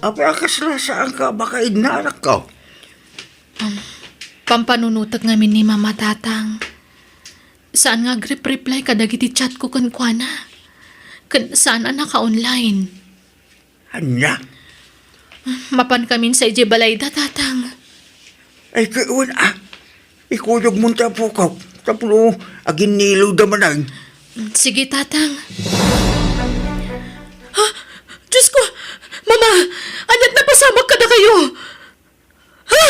Apa akas na saan ka baka inanak ka? Pampanunutag ngamin ni Mama Tatang. Saan nga reply kadagiti chat ko kan kuana? Saan naka-online? Anya? Mapan kamin sa ije balayda, Tatang. Ay kawan ikuyog mo tapo ka. Tapos agin nilo damanang. Sige, Tatang. Ha? Diyos ko! Mama! Anyat na pasamag ka na kayo! Ha?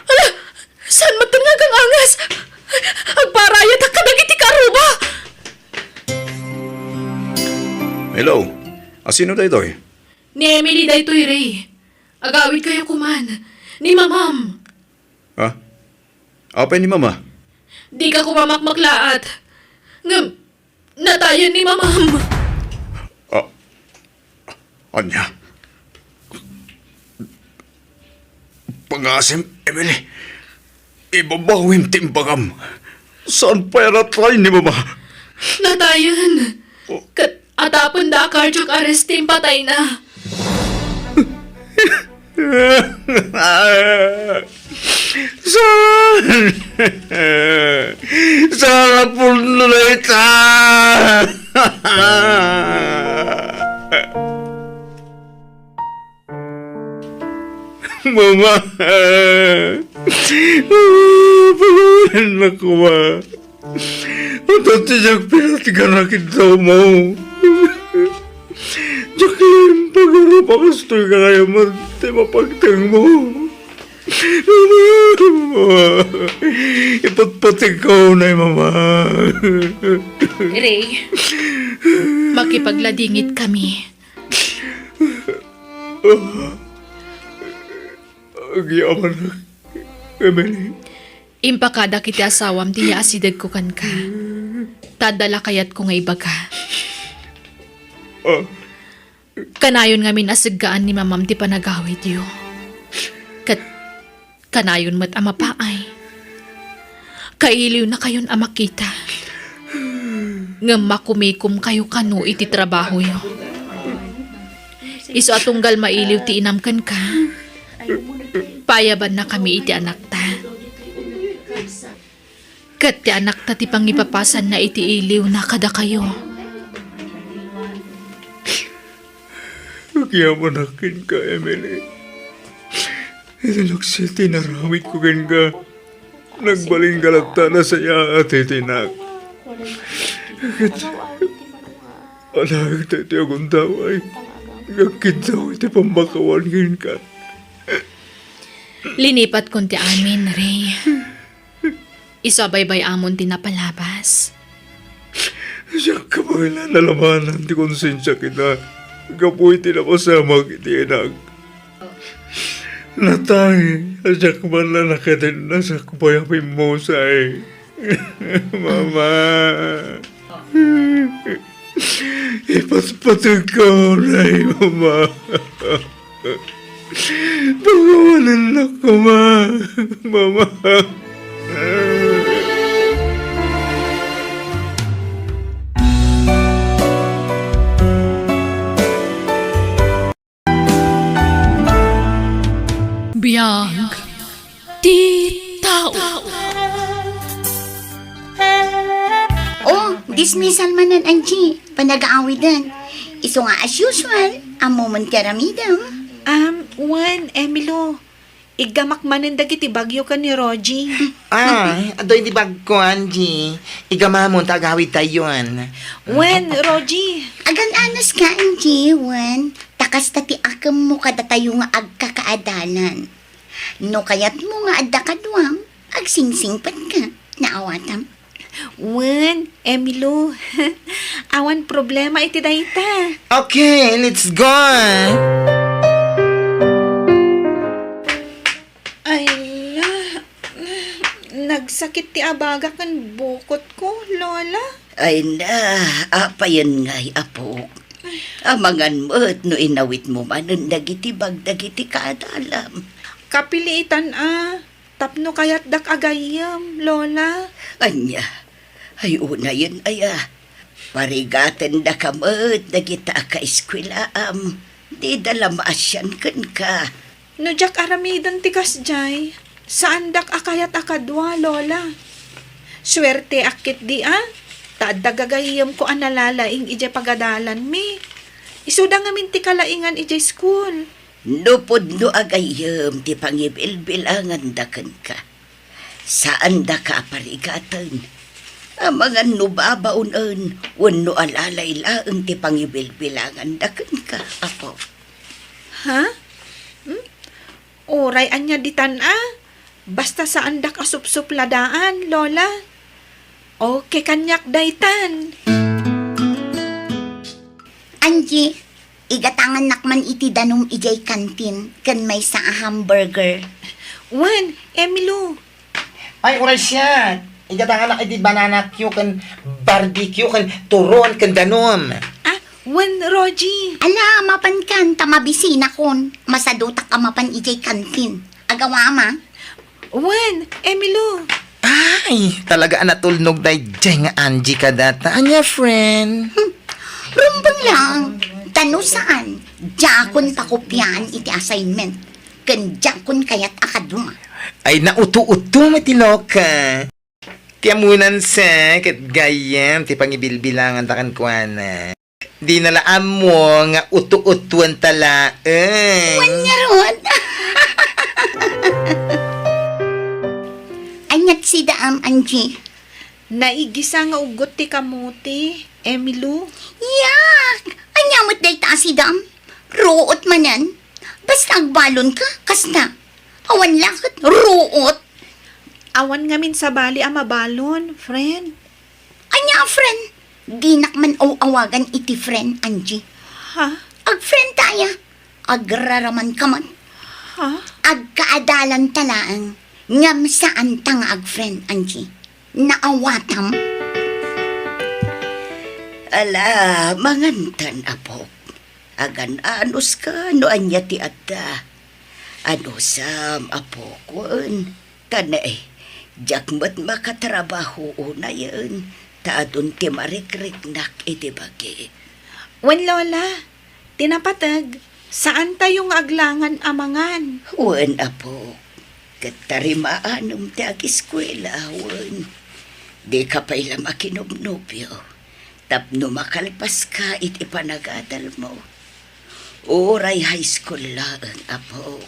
Ala! Saan matangag ang angas? Agparayat ang kadagiti karuba! Hello? Sino da ito eh? Ni Emily daytoy, Ray. Agawid kayo kuman. Ni Mamam. Ha? Apa ni Mama? Di ka kumamakmaklaat. Natayan ni Mamam. Anya? Pangasim, Emily. Ibabawin timbagam. Saan pa try ni Mama? Natayan. Atapon da cardiac arrest team patay na. Saan? Saan po nalita? Mama! Pagawalan na ko ba? At tiyak pinatigan na kita mo. Jacqueline, pag-arap ako stoy ka kaya mati mapagtang mo. Ipatpatig ko na Mama. Ray, makipagladingit kami. Agyaman na, Emily. Impakada kiti asawam ti asidag ko kan ka. Tadala kayat ko nga ibaga. Kanayon nga minasaggaan ni Mamam ti panagawid yo. Kanayon mat amapaay. Kailiw na kayon amakita. Nga makumikum kayo kanu iti trabaho yo. Iso atunggal mailiw ti inamkan ka. Payaban na kami iti anak ta. Kat ti anak ta ti pangipapasan na iti iliw na kada kayo. Nagyamanakin ka, Emily. Ilalaksil tinaramit ko kan ka. Nagbaling galata na saya at itinak. Alag tayo akong taway. Gagkit daw iti pambakawan ka. Linipat kon ti amin, Ray. Isabaybay amon tinapalabas. Siya kabailan nalamanan ti konsensya kita. Kapoy tinapasamag iti anak. Natay, asak man na nakatin na sa kupayapin mo say. Mama. Ipatpatag ko na Mama. Pagawalan na ko, Mama. Biyag, di tao. Oh, dismissal man nan Angie. Panag-aawidan. Iso nga as usual, ang moment karamidam. Juan, Emilo, igamak manin dagiti bagyo ka ni Rogie. Ay, adoy di bag ko, Angie. Igamamon, tagawid tayo yan. Juan, Rogie. Agan anas ka, Angie, Juan. Takas tati akam mo kada tayo nga agkakaadalan. No kayat mo nga adda kadwam, agsingsingpat ka. Naawatam. Juan, Emilo, awan problema iti dayta. Okay, let's go. Ay, nagsakit ti abaga kan bukot ko, Lola. Ay na, apayan nga'y apo. Amangan mo't no inawit mo man ang dagiti bagdagiti kaadalam. Kapilitan tapno kayat dak agayam, Lola. Anya, ay una yun parigaten da kamot dagita ka eskwelaam. Di dala maasyan kan ka. No jak aramidan tikas jay, saan dak akayat akadwa, Lola? Swerte akit di Tadagagayam ko analalaing ije pagadalan mi. Isuda nga minti kalaingan ije school. Nupod no agayam ti pangibilbilangan dakan ka. Saan da ka parigatan? Amangan no babaunan, wano alalay laang ti pangibilbilangan dakan ka, apo. Ha? Oray anya ditan Basta saan dak asupsupladaan, Lola. Okay, kanyak daytan. Angie, igatangan nakman iti danong ijay kantin, kan may sa hamburger. Juan, Emilo. Ay, oras siya. Igatangan na iti banana Q kan barbecue kan turon kan danom. Juan, Rogie. Ala, mapan kan, tamabisina kon. Masadutak ka mapan ijay kantin. Agawa ma? Juan, Emilo. Ay, talaga natulnog na dyan nga Angie ka data. Anya, friend? Rumbang lang. Tano saan? Jakon pakopyan iti assignment. Kan jakon kayat akaduma. Ay, nauto-uto matiloka. Tiyamunan sa kat gayam, ti pangibilbilangan takan kuana. Di nalaan mo nga uto-utuan tala. Wanya ron. Anyat si daam, Angie. Naigisa nga ugot ti kamuti, Emilo. Yak! Anyamot day ta si daam. Ruot manan. Basta agbalon ka, kasna. Awan lakot, ruot. Awan ngamin sa bali mabalon, friend. Anya, friend. Di nakman awagan iti friend, Angie. Ha? Ag-friend taya. Agraraman ka man. Ha? Agkaadalan talaang. Ngam saan tang ag-friend, Angie. Naawatam. Ala, mangantan, apo. Agan anos ka, no anya ti adda. Ano sam, apo kun. Tanay, jakmat makatrabaho una yun. Taadun ti marikrik-nak iti bagi. Wan, Lola. Tinapatag. Saan tayong aglangan amangan? Wan, apo. Katarimaanong ti ag-eskwela, wan. Di ka pa ila makinubnubyo. Tapno makalpas ka iti panagadal mo. Oray high school lang, apo.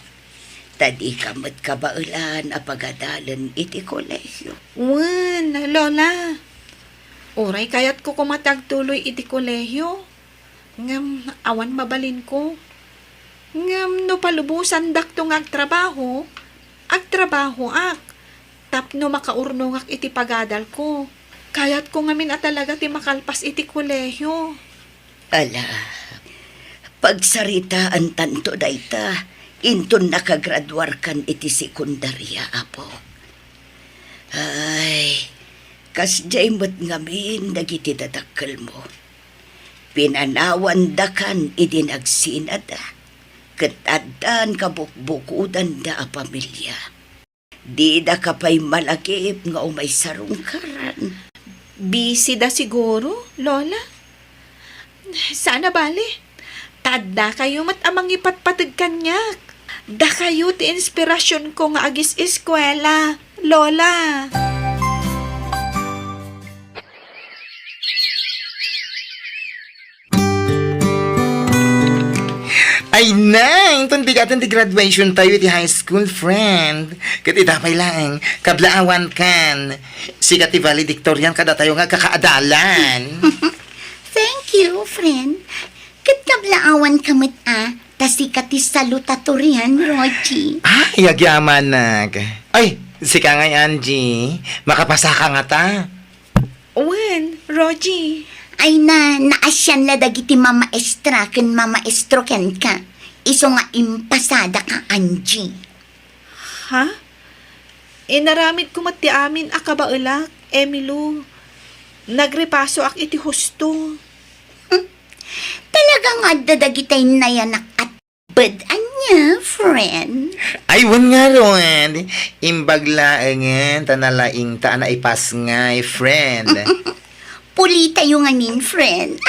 Tadi ka mat kabaulan apagadalan iti kolehyo. Wan, Lola. Oray kayat ko kumatagtuloy iti kolehyo. Ngam, awan mabalin ko. Ngam, no palubusan daktong agtrabaho ak. Tapno makaurnong ak iti pagadal ko. Kayat ko ngamin at talaga ti makalpas iti kolehyo. Ala, Pagsaritaan tanto dayta, inton nakagraduar kan iti sekundarya, apo. Ay, kasjay mo't ngamin dagiti dadakkel mo. Pinanawan da kan idinagsinada, katadan kabukbukudan da a pamilya. Di da kapay malagip nga umay sarungkaran. Busy da siguro, Lola. Sana bali. Tadda kayo mat amang ipatpatag kanyak. Da kayo ti inspirasyon ko nga agis eskwela, Lola. Ay nang, tuntigatan di graduation tayo ti high school friend. Katitapay lang, kablaawan kan. Sikat ti valedictorian kada tayo nga kakaadalan. Thank you, friend. Katlaawan kamit tasikat ti salutatorian, Roji. Ay, agyaman nag. Ay, sika nga Angie, makapasa ka nga ta. When, Roji? Ay naasyan la dagiti mamaestra ken mamaestro ken ka. Iso nga impasada ka, Angie. Ha? Inaramid ko mat ti amin akabaelak, Emilo. Nagrepaso ak iti husto. Talagang adda dagitay nayanak at bad niya, friend. Ay, wan nga ron. Imbaglaangan, tanalaing ta na ipas nga, friend. Puli tayo nga nin, friend.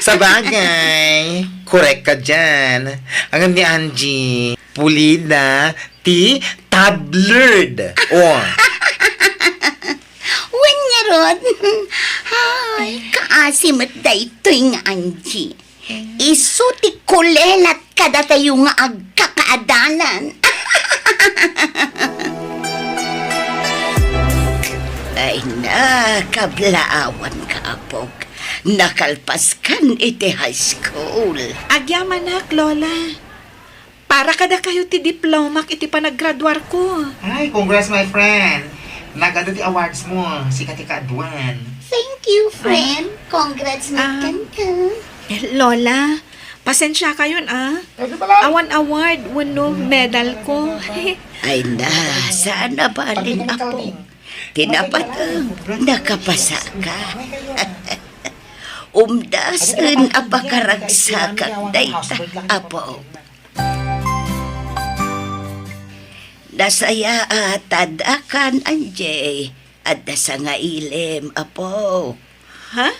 Sa bagay, correct ka dyan. Ang ni Angie, pulida ti tablerd. Oh. Wan nga ron. Ay, kaasim at daytoy nga, Angie. Isu ti kulelat kada tayo nga agkakaadalan. Ay na, kablaawan ka, apog. Nakalpas kan iti high school. Agyamanak, Lola. Para kada kayo ti diplomak iti panaggraduar ko. Ay, congrats my friend. Nagado ti awards mo, sikat ti kaadwan. Thank you, friend. Congrats Ah. ka. Lola, pasensya kayo Awan award, wano medal ko. Ay na, sana balin apog. Tinapat nakapasa ka. Umdasan apakaragsakan dayta, apo. Nasaya tadakan, Anjay. At nasa nga ilim, apo. Ha?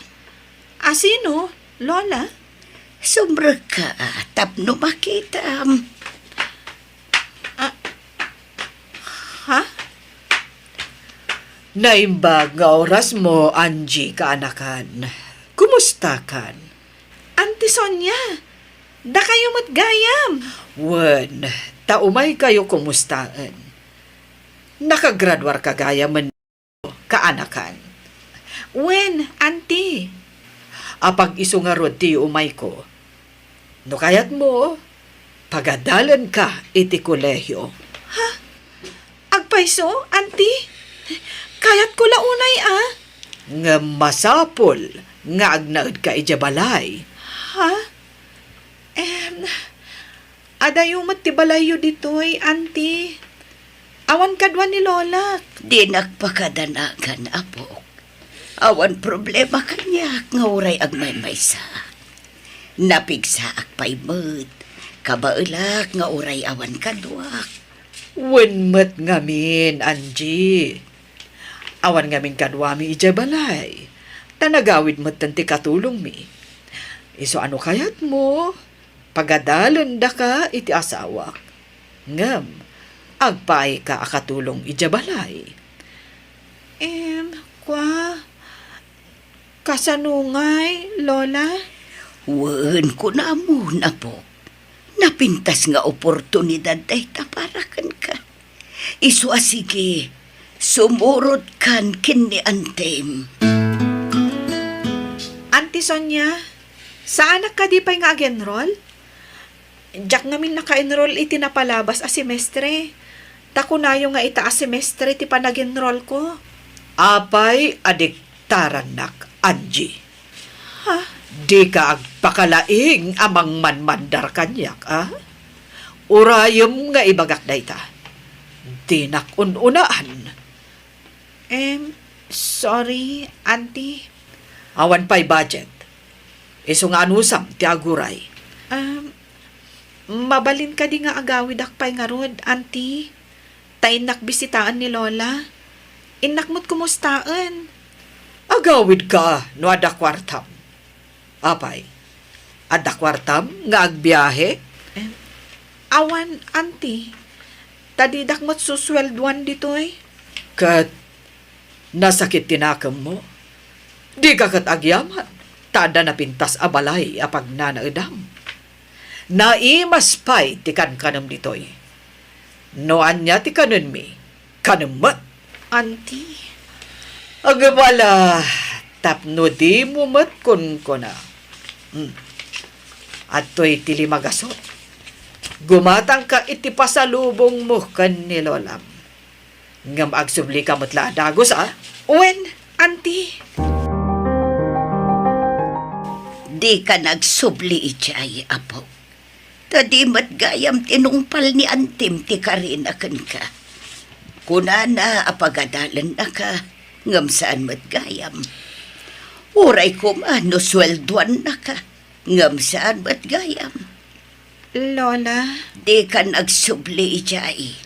Asino, Lola? Sumra ka, tapno makitam. Ha? Naimbag nga oras mo, Angie, kaanakan. Kumusta kan? Auntie Sonia, da kayo matgayam. Wen, taumay kayo kumustaan. Nakagraduar ka gaya man kaanakan. When, Auntie? Apag iso nga rod ti umay ko. No kayat mo, pagadalan ka iti kolehiyo. Agpaiso, Auntie? Kayat ko launay Nga masapol, nga agnaad ka ijabalay. Ha? Adayo matibalayo ditoy, Auntie. Awan kadwa ni Lola. Di nagpakadanagan, apo. Awan problema kanya, nga uray agmay-maysa. Napigsa akpay mo't, kabailak nga uray awan kadwak. Wenmet ngamin, Angie. Awan ngamin kadwami ijabalay. Tanagawid mo't tanti katulong mi. Iso ano kayat mo? Pagadalan da ka iti asawak. Ngam, agpay ka akatulong ijabalay. Kasanungay, Lola? Wen ko na muna po. Napintas nga oportunidad day taparakan ka. Isu asige, sumurot kan kini antem. Auntie Sonia, saan ka di pa'y nga ag-enroll? Diyak ngamin naka-enroll iti napalabas a semestre. Takunayo nga ita a semestre iti panag-enroll ko. Apay adiktaran nak, Angie. Di ka agpakalaing amang manmandar kanyak, Urayom nga ibagak na ita. Di nakununaan. Sorry, auntie. Awan pa'y budget. Iso nga anusam, ti aguray. Mabalin ka di nga agawid akpay nga rod, auntie. Tainak bisitaan ni Lola. Inakmot kumustaan. Agawid ka, no ada kwartam. Apay, ada kwartam nga agbiyahe? Awan, auntie. Tadidak mo't suswelduan dito eh. Kat, nasakit tinakam mo. Di ka kat agyaman. Tada na pintas abalay apag nanaedam. Naimas pa'y ti kankanam ditoy. Noan niya ti kanon mi. Kanamat. Auntie. Agabala, tapno di mo mat kun ko na. At to'y tilimagasot. Gumatang ka iti pasalubong mo kan ni Lolam. Ngam agsubli ka matla dagos, Wen, auntie. Di ka nagsubli ichay, apo. Tadi matgayam tinungpal ni Antim ti Karina kan ka. Kunana apagadalan na ka, ngam saan matgayam. Uray ko man, no swelduan na ka, ngam saan matgayam. Lola, Di ka nagsubli ichay.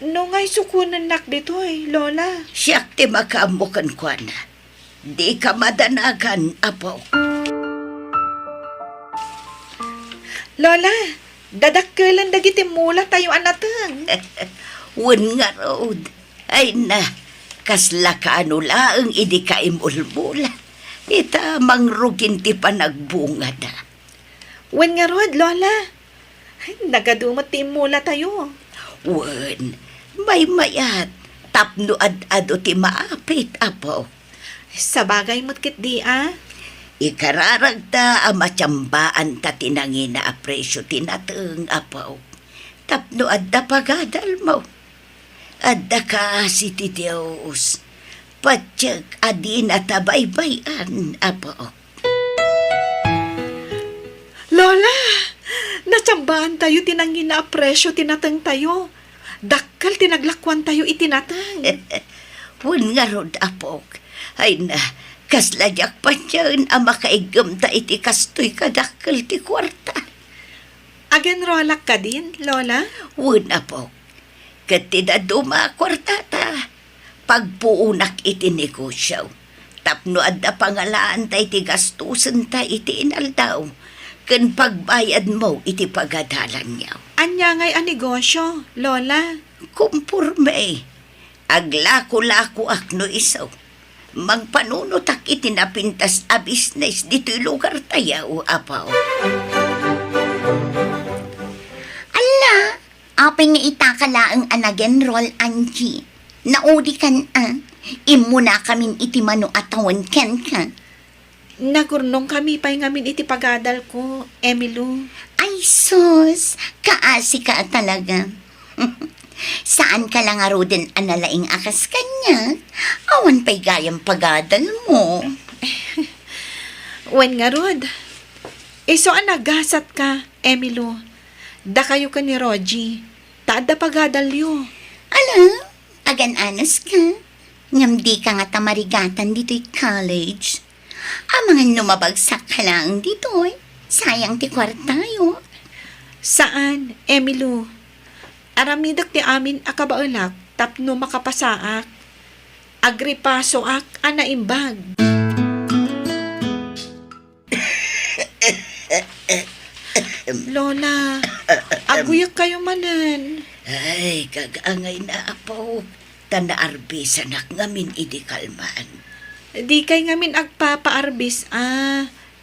no nga'y sukunan nak dito eh, Lola. Siyak ti makamukan ko na. Di ka madanagan, apo. Lola, dadakkelan dagiti mula tayo anatang. Wen nga road. Ay na, kasla ka ano laang idi ka imulmula. Ita mangrugin ti panagbunga na. Wen nga rod, Lola. Ay, nagadumot ti mula tayo. Wen, may mayat. Tapno ad-ado ti maapit, apo. Sa bagay mo't kit di Ikararagta ang matyambaan ta tinangin na apresyo tinateng, apo. Tapno adda pagadal mo. Adda ka si ti Diyos. Patsyak adi na tabaybayan, apo. Lola, natsambahan tayo tinangin na presyo tinatang tayo. Dakkal tinaglakwan tayo itinatang. Wen nga rod, apo. Ay na, kasladyak pa dyan ang makaigam ta iti kastoy kadakkel ti kwarta. Agen rolak ka din, Lola? Wen, apo. Katida duma kwartata. Pagpuunak iti negosyo. Tapno adda pangalaan ta iti gastusan ta iti inaldaw. Ken pagbayad mo iti pagadalan niyaw. Anya nga'y negosyo, Lola. Kumpurme. Aglako-lako akno isaw. Magpanunutak iti napintas a business dito'y lugar tayaw, apaw. Ala, apay nga itakalaang anagen roll, Angie. Naudi kan Imo na kamin iti mano atawan ken ka. Nagurnong kami pa'y ngamin iti pagadal ko, Emilu. Ay sus, kaasi ka talaga. Saan ka lang aro din analaing akas kanya? Awan pa'y gayang pagadal mo. Wen nga rod. Iso nagasat ka, Emilu. Da kayo ka ni Rogie. Taada pagadalyo. Ala, agan-anos ka. Ngam di ka nga tamarigatan dito'y college. Ang mga numabagsak ka lang dito'y. Sayang ti kwartayo. Saan, Emilu? Aramidak ti amin akabaalak, tapno makapasaak. Agripaso ak, anaimbag. Lola, aguyak kayo manan. Ay, kagaangay na, apaw. Tanda arbisan ak ngamin idi kalman. Di kay ngamin agpapaarbis,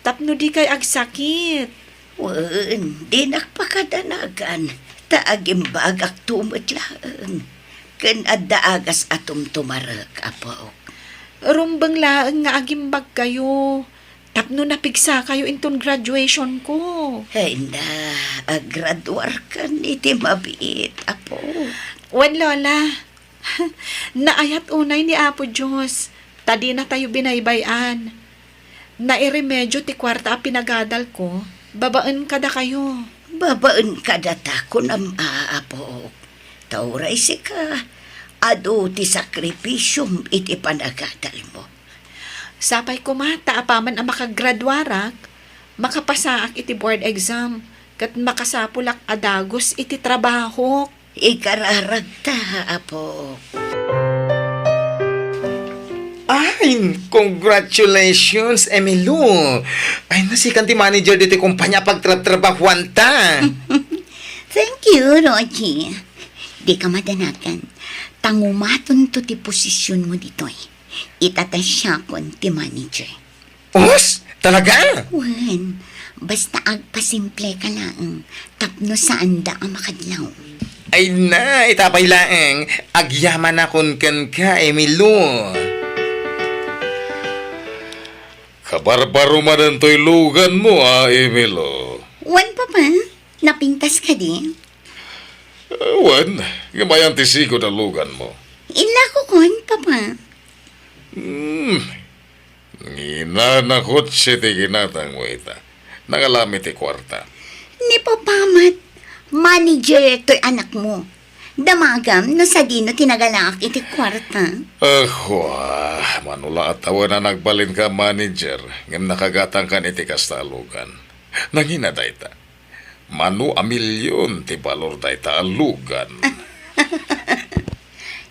tapno di kay agsakit. Wen, di nakpakadanagan. Taagimbag ak tumatlaan. Ken adda agas atum tumarak, apaw. Rumbang laang nga agimbag kayo. Tapno napigsa kayo inton graduation ko. Ay na, agraduar ka iti mabiit, apo. Wen, Lola. Naayat unay ni Apo Diyos. Tadi na tayo binaybayan. nairemedyo ti kwarta a pinagadal ko, babaan kada kayo. Babaan ka data ko na maaapok. Tauray si ka. Ado ti sakripisyum iti panagadal mo. Sapay ko mata apaman ang makagradwarak, makapasaak iti board exam, kat makasapulak adagos iti trabaho. Ikararagta, apo. Ay, congratulations, Emilio. Ay, nasikan ti manager dito kumpanya pagtrabahuan ta. Thank you, Rogie. Di ka madanakan. Tangumaton to ti posisyon mo dito eh. Itatasyakon ti manager. Os, talaga? Wan, basta agpasimple ka lang. Tapno saan da ang makadlaw. Ay na, itapay laeng. Agyaman akon kan ka, Emilio. Kabarbaro man ang lugan mo, Emilio. Wan pa pa, napintas ka di. Wan, gamayan ti sigo na lugan mo. Ila ko kon, papa. Nginanakot siya ti ginatang mo ita. Nangalami ti kwarta. Ni papamat, manager to'y anak mo. Damagam no sa dino tinagalak iti kwarta. Manula at tawa na nagbalin ka, manager. Ngam nakagatang kan iti kastalugan. Nangina dayta. Manu amilyon ti balor dayta alugan.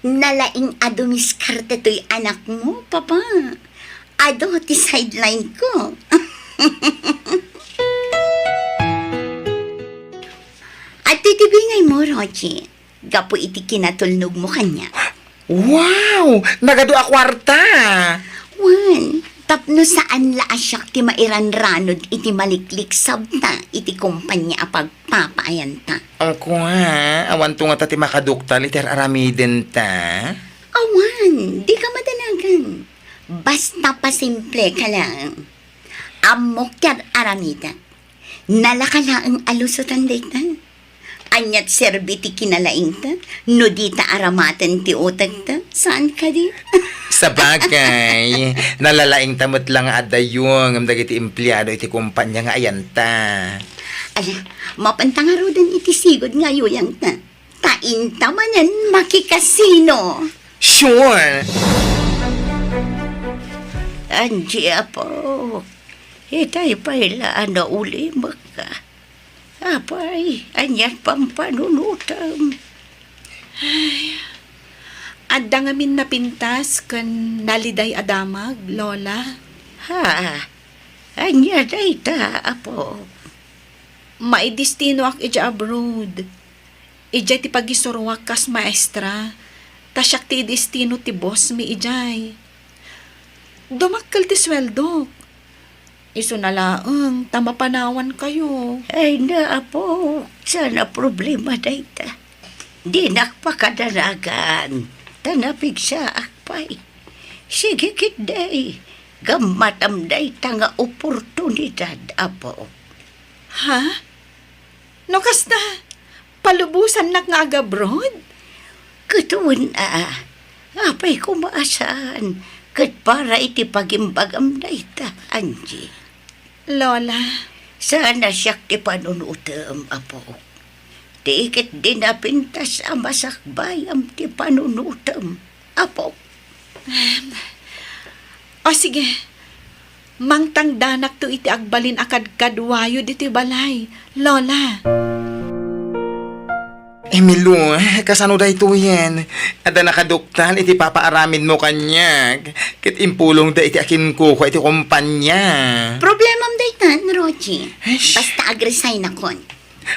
Nalaing ado miskarte to'y anak mo, papa. Ado ti sideline ko. At titibingay mo, Rogie. Gapo iti kinatulnog mo kanya. Wow, nagado a kwarta. Wan, tapno saan la asyak ti mairanranod iti maliklik sabta iti kumpanya a pagpapaayan ta. Ako ha, awan to nga tati makadukta liter aramiden ta. Awan, di ka madanagan. Basta pasimple ka lang. Amok yad aramida. Nalaka na ang alusutan dayta. Anyat serbiti kinalaing ta. No di ta aramatan ti utag ta. Saan ka di? Sa bagay, nalalaing tamot lang adayong ang dagiti empleyado iti kumpanya nga ayan ta. Ala, mapantangarodan iti sigod nga yuyang ta. Tain tamanan makikasino. Sure. Anji, apo. Itay pailaan na uli maka. Apay, anyat pampanunutam. Adda ngamin napintas kan naliday adamag, Lola. Ha, anyat ay ta, apo. Maidistino ak ija abroad. Ija ti pagisurwak kas maestra. Tasyak ti destino ti boss mi ijay. Dumakkel ti sweldo. Iso na laang, tamapanawan kayo. Ay na, apo. Sana problema dayta. Di nakpakadanagan. Tanapig sa akpay. Sige kit day. Gamatam dayta nga oportunidad, apo. Ha? No kasta, palubusan nak nga agabroad? Kutuon apay kumaasaan. Kat para iti pagimbagam dayta, Angie. Lola, Sana siyak ti panunutam, apo. Ti ikit din napintas ang masakbayam ti panunutam, apo. o sige, mangtang danak to iti agbalin akad kadwayo diti balay. Lola, Emilio, kasano da ito yan? Ada nakaduktan, iti papaaramin mo kanya. Kit impulong da iti akin ko, iti kumpanya. Problemam daytan, Rogie. Eish. Basta agresign akon.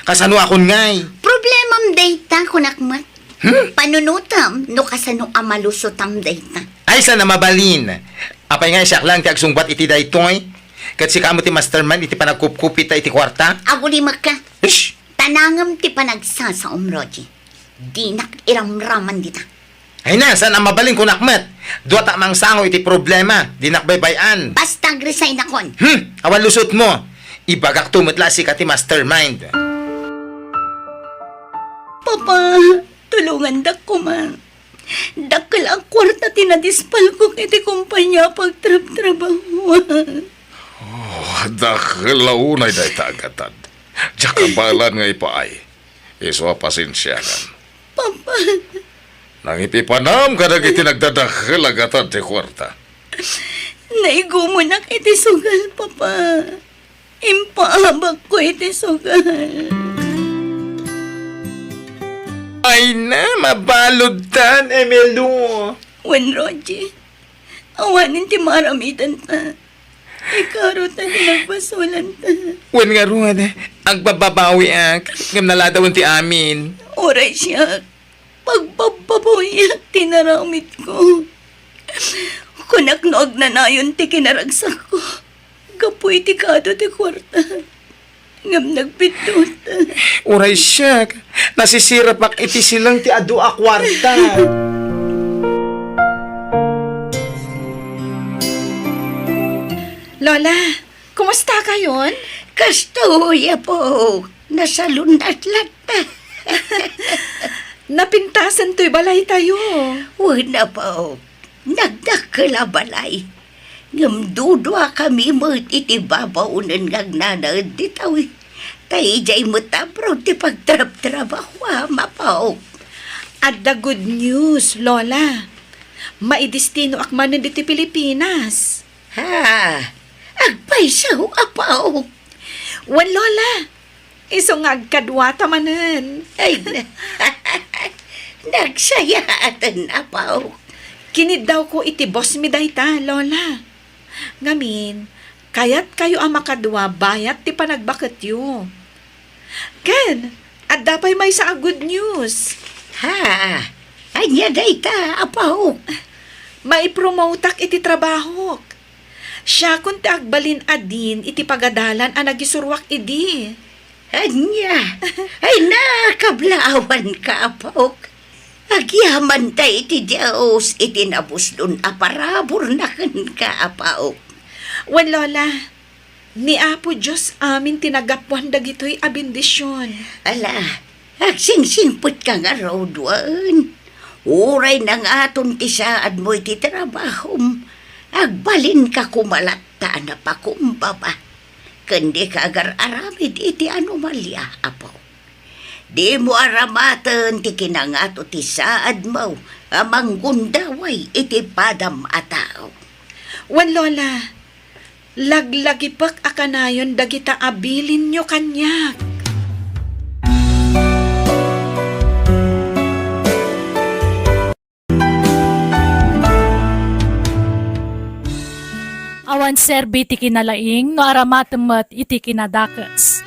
Kasano akon ngay? Problemam dayta kunakmat. Panunutam no kasano amalusutam dayta. Ay, sana mabalin. Apay nga siyak lang, ti agsungbat iti da ito'y. Kat si kamo ti mastermind, iti panagkupkupit iti kwarta. Agulimak ka. Ish! Tanangam ti panagsasaom, Rogie. Di nak iramraman dita. Ay na, sana mabalin ko nakmat. Dua ta mang sango iti problema, di nakbaybayan. Basta agresign akon. Awan lusot mo. Ibagak tumutla si kati mastermind. Papa, tulungan dak ko man. Dakkel ang kwarta tinadispal ko iti kumpanya pagtrabahuan. Dakilaunay day tagatan. Diya kabalan nga ipaay. Iswa pasensyanan. Papa, Nang ipipanam ka nag itinagdadakilagatan ti kwarta. naigo mo na iti sugal, Papa. Impahabag ko iti sugal. Ay na, mabalod tan, Emilio. Wen, Roger, awanin ti maramitan ta. Ikaro ta nagbasulan ta. Wen nga ruwan, ang bababawi ak, ngam naladawan ti amin. Oray siya, pagpapabuyak tinaramit ko. Kunaknog na nayon ti kinaragsak ko. Kapoy ti kado ti kwarta. Ngam nagpitot. Uray siya, nasisira pak iti silang ti adu a kwarta. Lola, kumusta kayon? Kastuya po. Nasa lundat-lat ta. Napintasan to'y balay tayo. Wala po. Nagdakala balay. Ngam dudwa kami mo iti babaunan ngag nanad ditaw. Tay jay mo tabro ti pagtrap-trabaho mapaw. At the good news, Lola. Maidistino akmanan diti Pilipinas. Ha? Agpay sa apaw. Wan, Lola. Iso nga agkadwata manan. Ay, nagsayatan apaw. Kinid daw ko iti boss mi dayta, Lola. Ngamin, kayat kayo ang makadwa bayat ti panagbakat yu. Ken, at dapay may sa good news. Ha? Anya dayta apaw. Maipromotak iti trabaho. Siya kun ti agbalin adin iti pagadalan ang nagisurwak idi. Anya? Ay nakablaawan ka apaw. Agyaman ta iti Diyos iti nabuslon aparabor na ka apaw. Wan, Lola, ni Apo Diyos amin tinagapwan dagitoy a bendisyon. Ala, agsingsingput ka nga raw duwan. Uray na nga aton ti saad mo iti trabahom. Agbalin ka kumalatta na pakumbaba. Kundi ka agar-aramid iti anomalya, apo. Di mo aramatan ti kinangato ti saad mo. Amang gundaway iti padam ataw. Wan, Lola, laglagipak akanayon dagita abilin nyo kanyak. Awan serbi ti kinalaing no aramatemet iti kinadakes.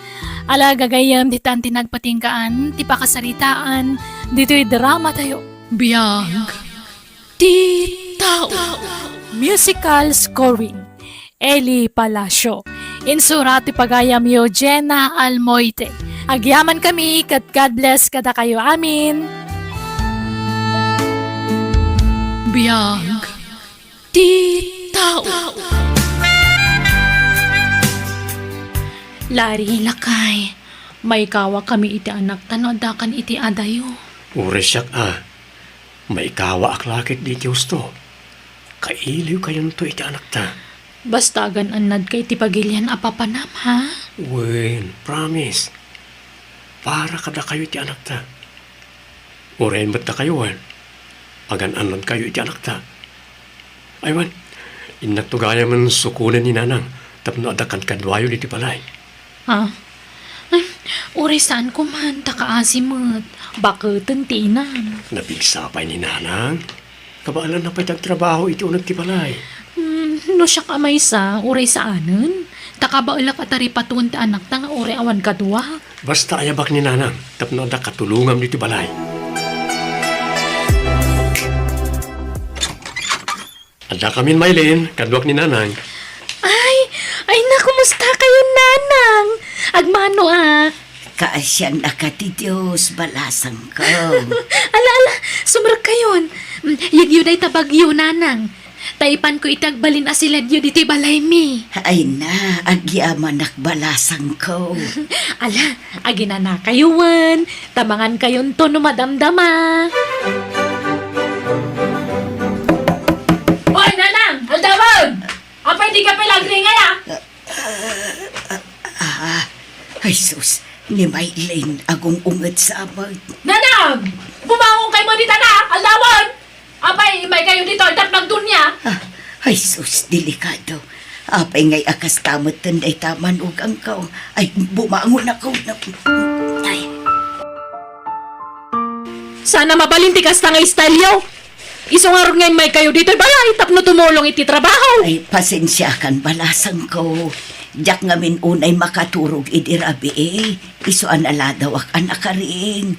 Ala gagayam di tan tinagpatingkaan, ti pakasaritaan, dito'y drama tayo. Biyag. Ti tao. Musical scoring. Eli Palacio. Insura ti pagayam yo Jenna Almoite. Agyaman kami kat God bless kada kayo amin. Biyag. Ti tao. Lari lakay. May kawa kami iti anak tanodakan iti adayo. Uresyak may kawa aklakit di Diyosto. Kailiw kayon to iti anak ta. Bastagan anad kay ti pagilyan apapanam ha? Wen, promise. Para kada kayo iti anak ta. Urayin ba't ta kayo, wen? Agan-anad kayo iti anak ta. Aywan, inagtugaya man sukunan ni nanang tapno adakan kadwayo iti balay. Ha? Ay, uri saan ko man, takaasimot. Bakit tinan? Nabigsapay ni nanang. Kabaalan na pa'y tagtrabaho iti unag ti balay. No siya kamay sa, uri saanan? Takabaulak at aripatun ta anak ta nga uri awan kadwa. Basta ayabak ni nanang tapno adak katulungam diti balay. Ada kamin Maylin, kadwak ni nanang. Ay na, kumusta kayo nanang? Agmano Kaasyan na ka ti Diyos balasang ko. Ala, sumrag kayon. Yagyo day tabagyo nanang. Taipan ko itagbalin asilad yun iti balay mi. Ay na, agyaman balasang ko. Ala, agina na kayuan. Tamangan kayon to no madamdama. Hoy, nanang! Aldawag! Apay di ka pilagri nga ya! Ay sus, ni Maylene agong unget sa amag. Nanang! Bumangon kay mo dito na! Aldawan! Apay, may kayo dito, dat magdunya! Ah, ay sus, delikado. Apay ngay akas tamot tanday taman ug ang kaw. Ay, bumangon ako na. Ay, Sana mabalintikas na nga istalyo! Isungaron ngayon may kayo dito, balay, tapno tumulong iti trabaho! ay pasensya kan balasang ko. Diyak ngamin unay makaturog idirabi Isuan aladawak anak ka rin.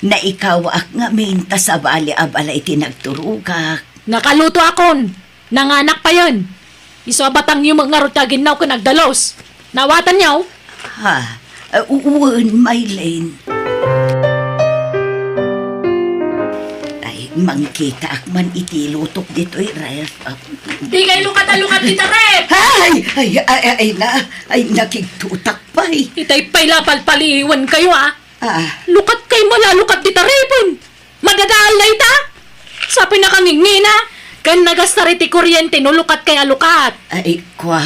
Na ikaw ak ngamin tasabali abalay tinagturugak. Nakaluto akon! Nanganak pa yun! Iso batang yung mga rutagin na ko nagdalos. Nawatan niyaw? Ha, uwan Maylene. Ay, mangkita ak man itilutok dito'y ref. Di kayo lukat-lukat dito, Rep! Ay, nakigtutak pa Itay pa'y lapal-paliwan kayo, ah! Ah, Lukat kay malalukat dita, Repon! Madadaal na ita! Sa pinakangingina, kan nagastariti kuryente no lukat kay alukat. ay, kwa.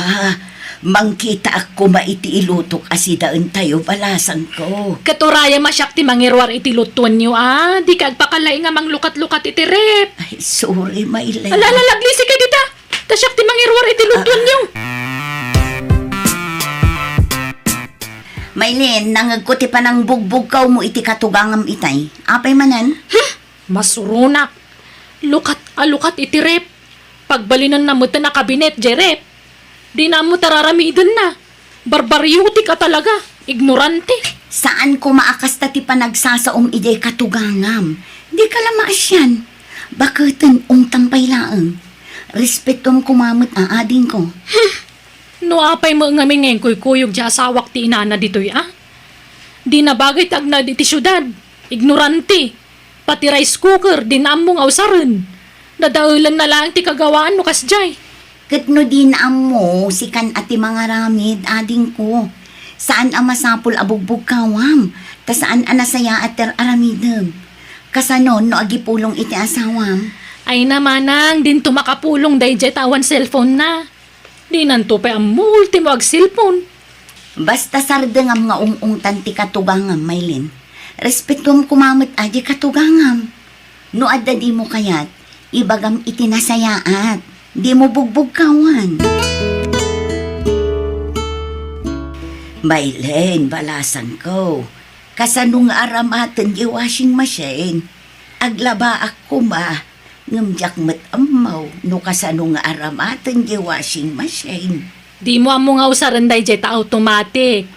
Mangkita ako maitiilutok asidaan tayo balasang ko. Katuraya masyak ti mangirwar iti lutuan nyo, ah! Di ka agpakalay nga mang lukat-lukat iti, Rep! Ay, sorry, Maylene. Alalalaglisi ka dita! Tasyak ti mangirwar iti lutuan nyo! Maylin, nangagkuti pa ng bugbog kaw mo iti katugangam itay. Apay manan? Masurunak! Lukat iti, Rep! Pagbalinan na mo na kabinet, Jerep! Di na mo tararamidan na! Barbaryuti ka talaga! Ignorante! Saan ko maakas ti pa nagsasaom ide katugangam? Di ka lamaas yan. Bakatan ungtang pailaang. Respetom kumamot ang ading ko. No apay mo nga mingeng kuy-kuyog di asawak ti inana ditoy, ah? Di na bagay tagnad iti syudad. Ignorante. Pati rice cooker, di na among awsaran. Dadaulan na lang ti kagawaan no kasjay. Katno din mo, sikan ati mga ramid, ading ko. Saan ang masapul abugbog kawam? Ta saan ang nasaya ater aramidem? Kasanon no agipulong iti asawam? Ay namanang, din tumakapulong dayjay tawan cellphone na. Di nanto pa ang multimo ag cellphone. Basta sardengam nga ung-ungtan ti katugangam, Maylin. Respetum kumamot adi katugangam. No adda di mo kayat, ibagam itinasayaat. Di mo bugbog kawan. Maylin, balasan ko. Kasanong aramatan di washing machine. Aglaba ako ma. Ngamjak mat amaw no kasanong aramatan di washing machine. Di mo among awsaran dayjay ta automatic.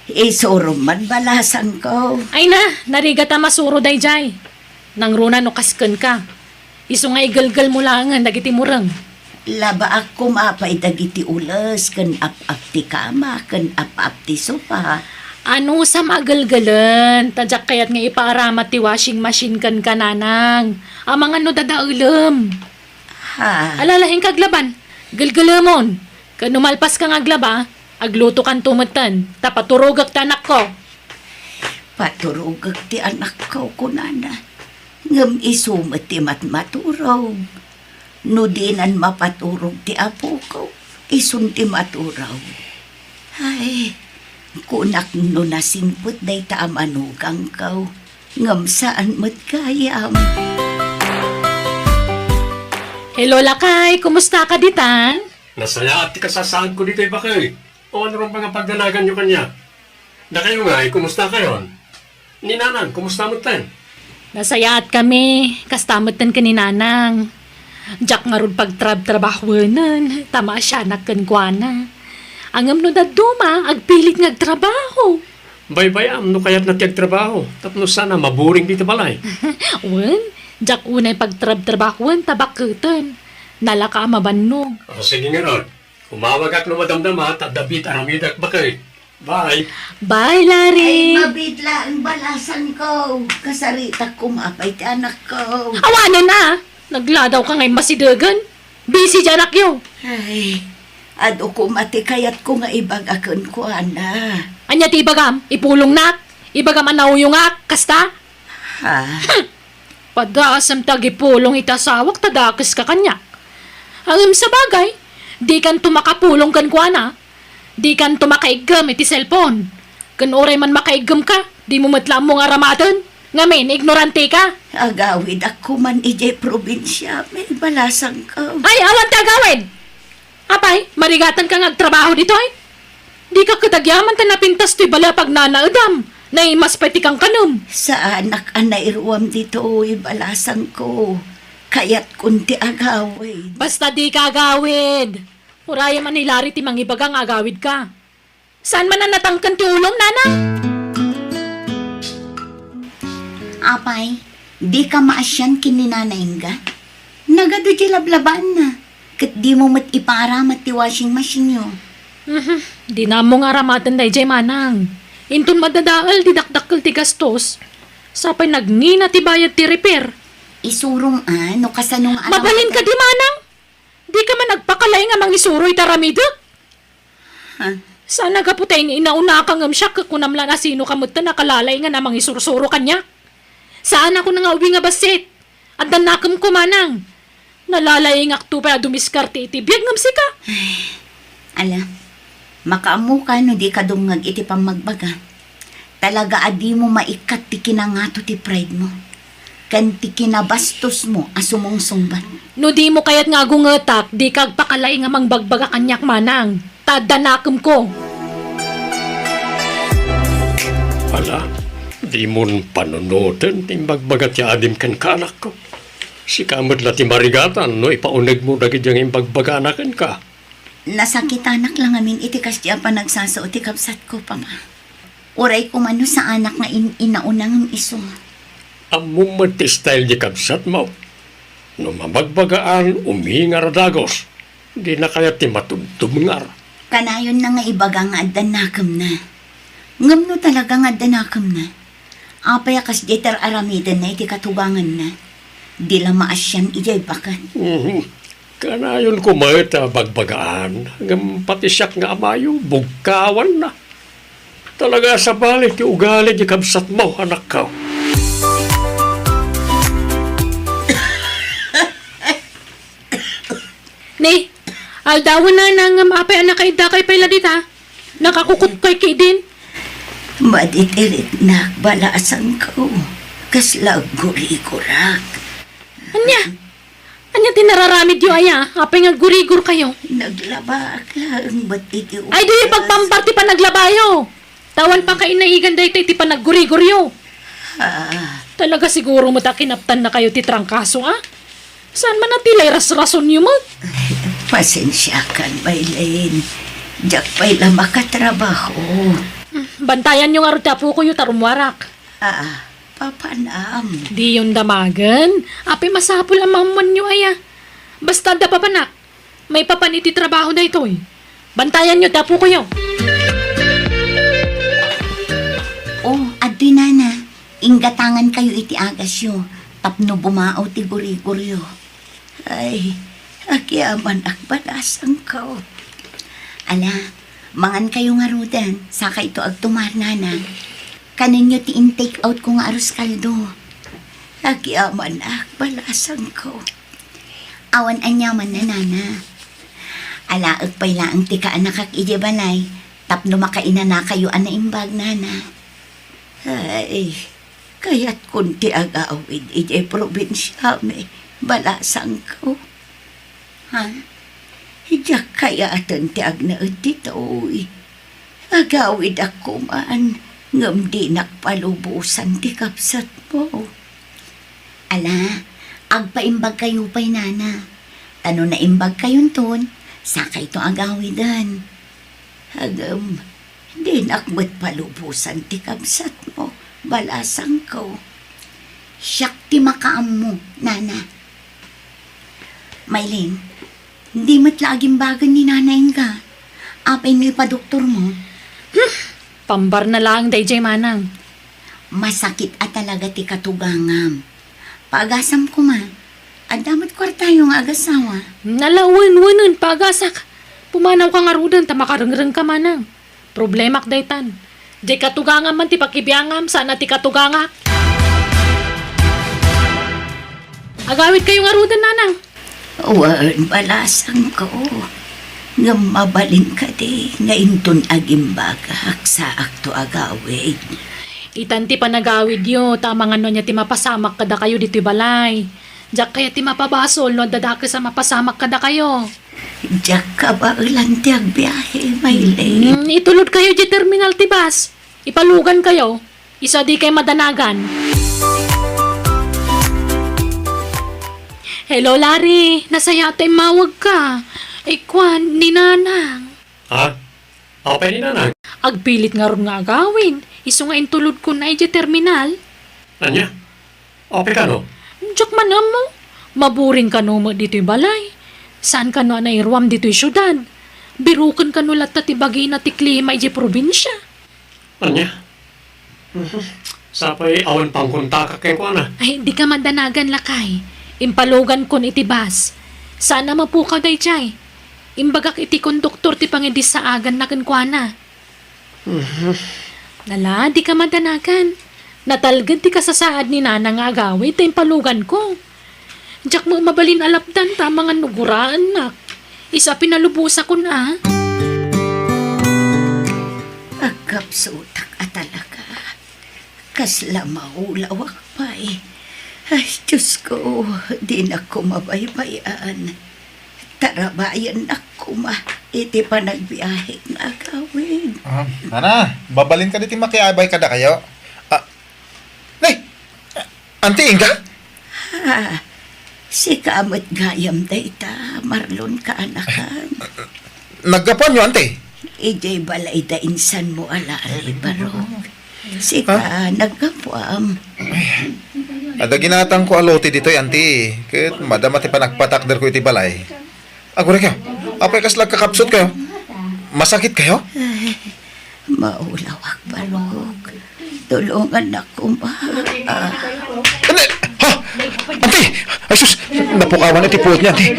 Isuro man balasan ko. Ay na, nariga ta masuro dayjay. Nang runa no kasken ka. Iso nga igalgal mo lang nga dagiti murang. Laba ako mapay dagiti ulas kan ap-ap ti kama, kan ap-ap ti sofa. Ano sa magalgalan? Tadyak kayat nga ipaaramat ti washing machine kan kananang. Ang mga no dadaulam. Ha? Alalahin kaglaban. Galgalamon. Kan umalpas ka nga glaba, agluto kan tumatan. Tapaturogak ta anak ko. Paturugag ti anak ko kunana. Ngam isumat ti matmaturog. No dinan mapaturog ti apo ko. Isun ti maturaw. Ay, kunak no nasimput day ta amanugang kaw. Ngam saan mat kayam. Hello lakay, kumusta ka ditan? Nasaya at kasasaan ko dito ba kayo? O ano rin mga pagdalagan nyo kanya? Na kayo nga, kumusta kayo? Ni Nanang, kumusta mo tan? Nasayaat kami, kastamatan ka ni Nanang. Diyak nga ron pagtrab-trabahuanan, tama siya nakangguana. Angam no daduma, agpilit ngagtrabaho. Bay-bayam, no kaya't natiyag trabaho. Tapno sana maburing dito balay. Wen, diyak unay pagtrab-trabahuan, tabakutan. Nalaka mabannog. O sige nga ron, umawag ak no madamdama, tadabit aramidak ba kayo? Bye! Bye, Larry! Mabidla ang balasan ko. Kasarita ko mapay ti anak ko. Awanan na! Nagladaw ka ngayon masidagan. Busy dyan akyo. Ay, ado ko mati kayat ko nga ibagakon ko, ana. Anya ti ibagam, ipulong nak. Ibagam anauyong ak, kasta. Ha? Padasam tagipulong itasawak, tadakas ka kanya. Hangim sa bagay, di kan tumakapulong kan kuana. Di kan tumakaigam iti cellphone. Kan oray man makaigam ka, di mo matlam mo nga ramadan. Ngamin, ignorante ka. Agawid ako man ijay probinsya, may balasang ka. Ay, awan tagawid! Apay, marigatan ka ngagtrabaho dito ay. Di ka katagyaman ta napintas to'y bala pag nanaudam. Naimas pati kang kanum. Sa anak anay ruwam dito, balasang ko. Kaya't kunti agawid. Basta di ka agawid. Uraya man hilari ti mangibagang agawid ka. Saan man na natangkan ti ulong, nanang? Apay, di ka maasyan kininanayin ka? Nagado di lablaban na. Kat di mo mat ipara mat ti washing machine yo. Di na mo nga ramatan day jay manang. Intun madadaal di dakdakkel ti gastos. Sapay nagnina ti bayad ti repair. Isurong no kasanong Mabalin ka di manang. Di ka man nagpakalay nga mangisuroy taramidot. Sana kaputay ni inauna kang siya kakunamla na sino kamut na nakalalay nga namang isursuro kanya. Saan ako na nga uwi nga basit? At danakam ko manang. Nalalay nga akto pa dumiskarte iti biyag ngam sika. Ala, makaamu ka no di ka dungag iti pamagbaga. Talaga adi mo maikat ti kinangato ti pride mo. Kan ti kinabastos mo asumong sumbat. No di mo kayat nga gungetak, di kag pakalay nga mangbagbaga kanyak manang. Tadanakam ko. Ala, di mon panunutan timbagbagat ya adim kan kanak ko. Si kamot la ti marigatan no ipauneg mo dagit yang imbagbaganakan ka. Nasakit anak lang amin iti kasya pa nagsasao ti kapsat ko pa ma. Uray kumano sa anak nga inaunang iso. Among ti style di kapsat mo. No mamagbagaan umingar dagos. Di na kaya ti matugtumengar. Kanayon na nga ibaga nga addanakam na. Ngam no talaga nga addanakam na. Apay kas jeter aramidan na iti katugangan na. Di lang maasyan ijay bakat. Kanayon ko ta bagbagaan. Hanggang pati siyak nga amayo, bugkawan na. Talaga sa balik yung ugali di kabsat mo, anak ka. Ni, aldawan na nang apay anak kay dakay pala dita. Nakakukot kay kidin. Maditirit na balasan ko. Kaslag guri-gurak. Anya tinararamid yung aya, apay nga gurigur kayo. Naglaba lang ba't iti Ay di pagpamparti pa naglabayo. Tawan pa kay naigan dahi ti pa nagguriguryo. Talaga siguro mo ta kinaptan na kayo ti trangkaso Saan man natilay ras-rason nyo mo? Pasensya kan, Baylene. Diyak pa'y lang makatrabaho. Bantayan nyo nga rin po ko yung tarumwarak. Papanam. Di yung damagan. Ape masapol ang maman nyo aya. Basta da papanak. May papaniti trabaho na ito Bantayan nyo dapo ko yun. Adoy nana. Inggatangan kayo iti agas yo. Tapno bumaaw ti guri-guryo. Ay, akiaman akbalasan ko. Ala, mangan kayo nga rudan. Saka ito agtumar nana. Kaninyo ti in-take out ko nga arus kaldo. Akiaman akbalasan ko. Awan anyaman na nana. Alaag pa'y laang ti ka anak kak ijebalay. Tapno makaina na kayo anaimbag nana. Ay, kaya't kunti agawid iti probinsya may balasang ko. Hiyak kaya atan ti agnaad dito agawid ako man ngam di nakpalubusan ti kapsat mo. Ala, agpaimbag kayo pa'y nana. Tano na imbag kayon ton, saka ito agawidan. Hagam, di nakmat palubusan ti kapsat mo, balasang ko. Siyak ti makaam mo, nana. Maylin, hindi matlaging bagan ni nanay ka. Apay mo pa doktor mo. Pambar na lang, DJ Manang. Masakit at talaga ti katugangam. Paagasam ko ma. Adamat kwarta yung agasawa. Nalawan-wanan, pagasak. Pumanaw ka nga rudan, tamakarang-rang ka manang. Problemak daytan. Di katugangam man ti pakibiyangam, sana ti katuganga. Agawit kayo nga rudan, nanang. Wan balasang ko. Nga mabalin ka di, nga inton agimbagak sa akto agawid. Itanti pa nagawid yo, tamang ano niya ti mapasamak kada kayo dito balay. Diyak kaya ti mapabasol no dadake sa mapasamak kada kayo. Diyak ka ba ulan ti agbiyahe, Maylay? Itulod kayo di terminal ti bus. Ipalugan kayo. Isa di kayo madanagan. Hello, Larry. Nasaya tayo mawag ka. Kwan, ni Nanang. Ha? Ako pa ni nanang. Agpilit nga ron nga agawin. Iso nga intulod ko na iti terminal. Anya? Ope ka no? Diyak man mo. Maburing ka no mo dito'y balay. Saan ka no na irwam dito'y syudad? Birukan ka no lahat ti bagay na ti klima iti probinsya. Anya? Sapay awan pang kunta ka kay ko na. Ay, di ka mandanagan lakay. Impalugan kon iti bas. Sana mapukaw day chay. Imbagak iti konduktor ti pangidis sa agan na kenkwana. Nala, di ka mandanagan. Natalgad ti kasasaad ni Nanang agawit ti impalugan ko. Diyak mo mabalin alapdan tamang nuguraan nak. Isa pinalubusa ko na. Agkapsutak at talaga. Kasla maulawak pa eh. Ay, Diyos ko, di na ko mabaybayan. Tarabayan na ko iti pa nagbiyahe ng agawin. Nana, babalin ka dito makiabay kada kayo. Auntie Inga? Ha, si kamot gayam dayta, Marlon ka anakan. Naggapuan nyo, auntie? Ijay balay da insan mo alari, barog. Si ka, nagkapuam. Ada ginatang ko alote dito, auntie. Kaya madama ti pa nagpatakder ko iti balay. Agure kayo, apay kas kakapsot kayo. Masakit kayo? Ay, maulawak, barog. Tulungan na ko ma. Hindi! Ha? Auntie! Ay sus! Napukawan iti puwet niya, auntie.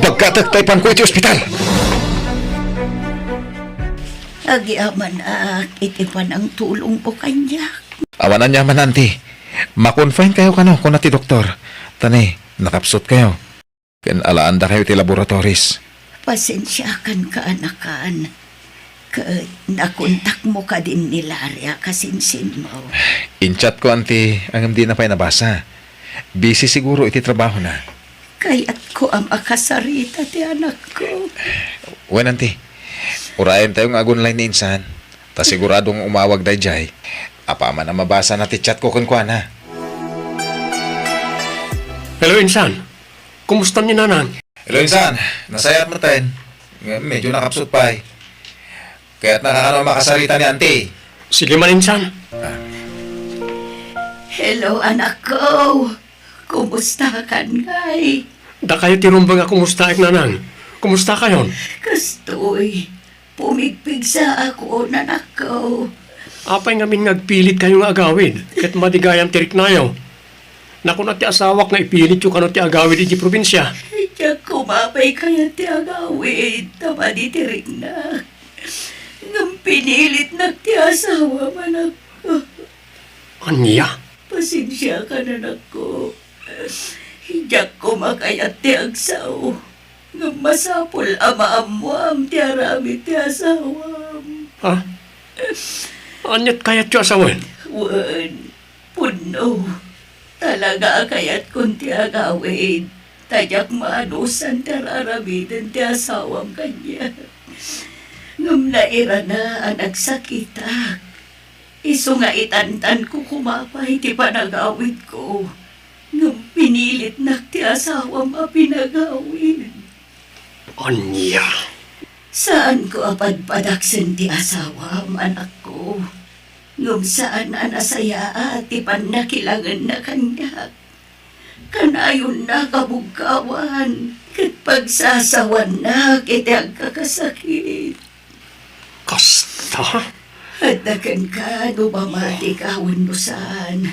Bagkatagtaypan ko iti ospital. Agyaman iti pa ng tulong po kanya. Awanan niya man, auntie. Ma-confine kayo kano kung nati doktor. Tani, nakapsot kayo. Kan alaanda kayo ti laboratories. Pasensyakan ka anakan. Nakontak mo ka din ni Laria kasinsin mo. Inchat ko, auntie, ang hindi na pa'y nabasa. Busy siguro iti trabaho na. Kaya't ko ang akasarita ti anak ko. Wen, auntie, urayan tayong agon line ni insan. Ta siguradong umawag day jay. Apa man na mabasa na ti chat ko kun na. Hello, Insan. Kumusta ni Nanang? Hello, insan. Nasayat mo tayo. Medyo nakapsot pa eh. Kaya't nakakano makasarita ni auntie. Sige man, Insan. Hello anak ko. Kumusta ka ngay? Da kayo tirumbang nga kumusta ek Nanang. Kumusta kayon? Kastoy. Pumigpig sa ako nanak ko. Apay ngamin ngagpilit kayo nga agawid. Ket madigayam tirik nayo. Naku na ti asawak nga ipilit yung kano ti agawid iti probinsya. Diyak kumapay kaya ti agawid. Tama di tirik na. Nang pinilit na ti asawa manak ko. Anya? Pasensya ka nanak ko. Diyak kumakayat ti agsaw. Nang masapol ama-amuam ti arami ti asawam. Ha? Anyat kayat yung asawan? Wan, puno. Talaga kayat kung ti agawid. Tayak maanusan ti aramitin ti asawam kanya. Ngam naira na ang nagsakita. Iso nga itantan ko kumapay ti panagawid ko. Ngam pinilit na ti asawam a pinagawid. Anya? Saan ko apadpadaksen ti asawam, anak ko? Ngum saan na nasaya ti panakilangan na kanya. Kanayon na kabugkawan, kat pagsasawan na kitang kakasakit. Kasta? At nakan ka, numamati ka no saan.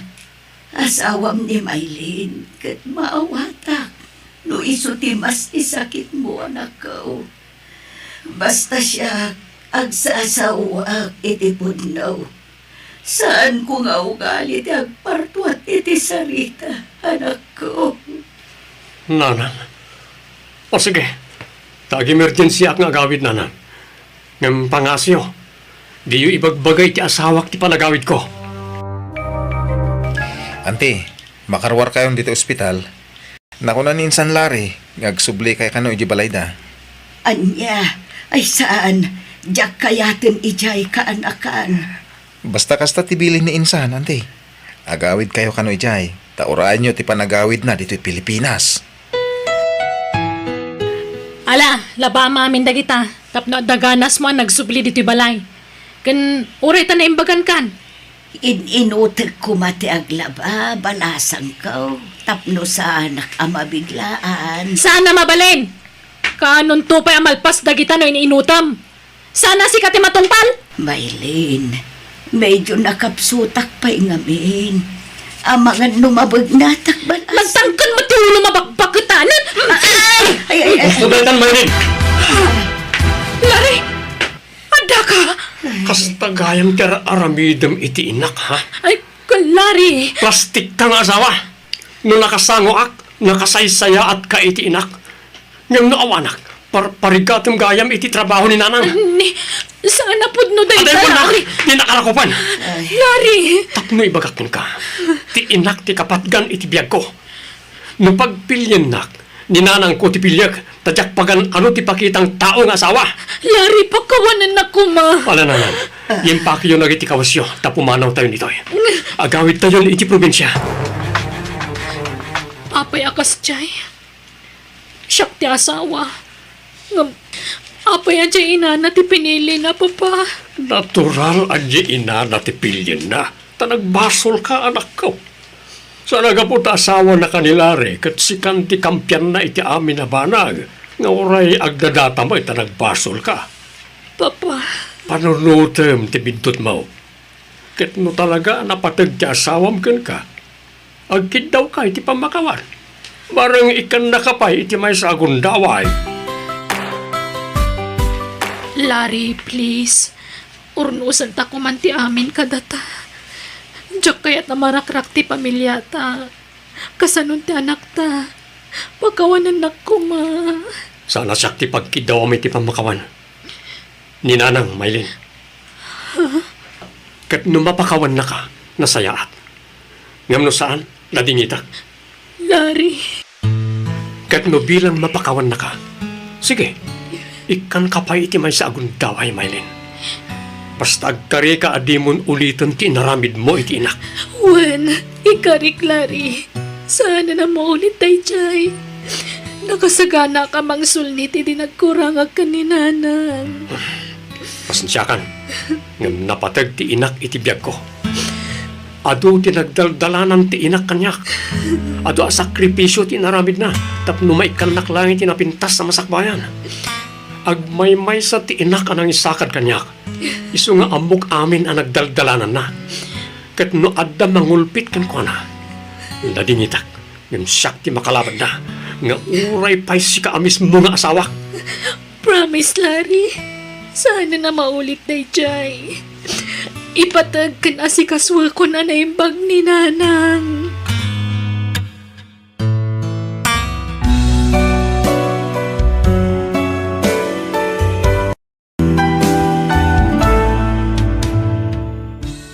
Asawam ni Maylin, kat maawatak. No iso ti mas isakit mo, anak ko. Basta siya, agsasawa iti pudnaw. Saan ko nga ugali ti agparto at iti sarita, anak ko. Nanang. O sige, Tag-emergency ak nga agawid na nan. Ngam pangasyo, di yu ibagbagay ti asawak ti panagawid ko. Ante, makarwar kayong dito ospital. Nakunan ni Insan Larry, ngagsubli kay kano iji balay da. Anya, ay saan? Diyak kayatin ijay kaanakan. Basta kasta tibilin ni Insan, ante. Agawid kayo kano ijay. Tauraan nyo ti panagawid na dito'y Pilipinas. Ala, laba maamin da kita. Tapno daganas mo nagsubli dito'y balay. Kan uray ta na imbagan kan. Inutek ko mati aglaba, balasang ka. Tapno sa anak amabiglaan. Sana mabalin. Kanon tupay amalpas da kita no iniinutam. Sana si kati matungpal. Maylin, medyo nakapsutak pa ngamin. Ang mga numabag na takbalas. Magtangkan mo ti ulo mabakbakutanan. Ay. Studentan Maylin! Lari! Ada ka! Kasta gayang tira aramidem iti inak, ha? Ay, Lari! Plastik ka nga asawa. No nakasango ak, nakasaysaya at ka iti inak. Ngam no awanak, parigatum gayam iti trabaho ni nanang. Ni, sana pud no day Aday mo na, Lari! di nakarakupan. Lari! Tapno ibagakin ka. Ti inak ti kapatgan iti biyag ko. No pagpilyan nak, ninanang ko ti pilyag, tadyak pagan ano ti pakitang tao nga asawa. Lari, pagkawanan na ko, ma. Wala naman. Yung pakyo na iti kawasyo, tapumanaw tayo nito. Agawid tayo iti probinsya. Apay akas jay. Siyak ti asawa. Ngam, apay ajay inana ti pinili na, papa. Natural adya ina na ti pilyan na. Tanagbasol ka, anak ko. Sa nagaputa asawa na kanilare, kat si kanti kampyan na iti amin na banag, nga oray agdadata mo, itanagbasol ka. Papa. Panunutem ti bintut mo. Kat no talaga napatag ti asawam kan ka, agkid daw ka iti pamakawan. Barang ikan nakapay iti may sagundaway. Lari, please. Urnusan ta ko man ti amin kadata. Diyak kaya't na marakrak ti pamilya ta. Kasanon ti anak ta. Pagkawanan na ko, ma. Sana sakti pagkidawam iti pamakawan. Ninanang, Maylin. Kat no mapakawan na ka, nasayaat. Ngam no saan, ladingitak. Lari. Kat no bilang mapakawan na ka, sige, ikan kapay iti may sa agundaway, Maylin. Basta agkari ka adimon ulitin ti inaramid mo iti inak. Wen, ikarik, Lari. Sana na maulit tayo, Jay. Nakasagana ka mang sulnit, di nagkurangag ka ni nanang. Pasensyakan, ngam napatag ti inak iti biyag ko. Ado ti nagdaldalanan ti inak kanyak. Ado a sakripisyo ti naramid na. Tapno maikanak lang iti napintas sa masakbayan. Agmaymay sa ti inak anang isakad kanyak. Isu nga amok amin ang nagdaldalanan na. Kat no adda mangulpit kan ko na. Ladingitak, ngam siyak ti makalabad na. Nga uray pa'y si kaamis mo nga asawa. Promise, Lari. Sana na maulit tayo, Jay. Ipatag ka na si kaswa ko na naimbag ni nanang.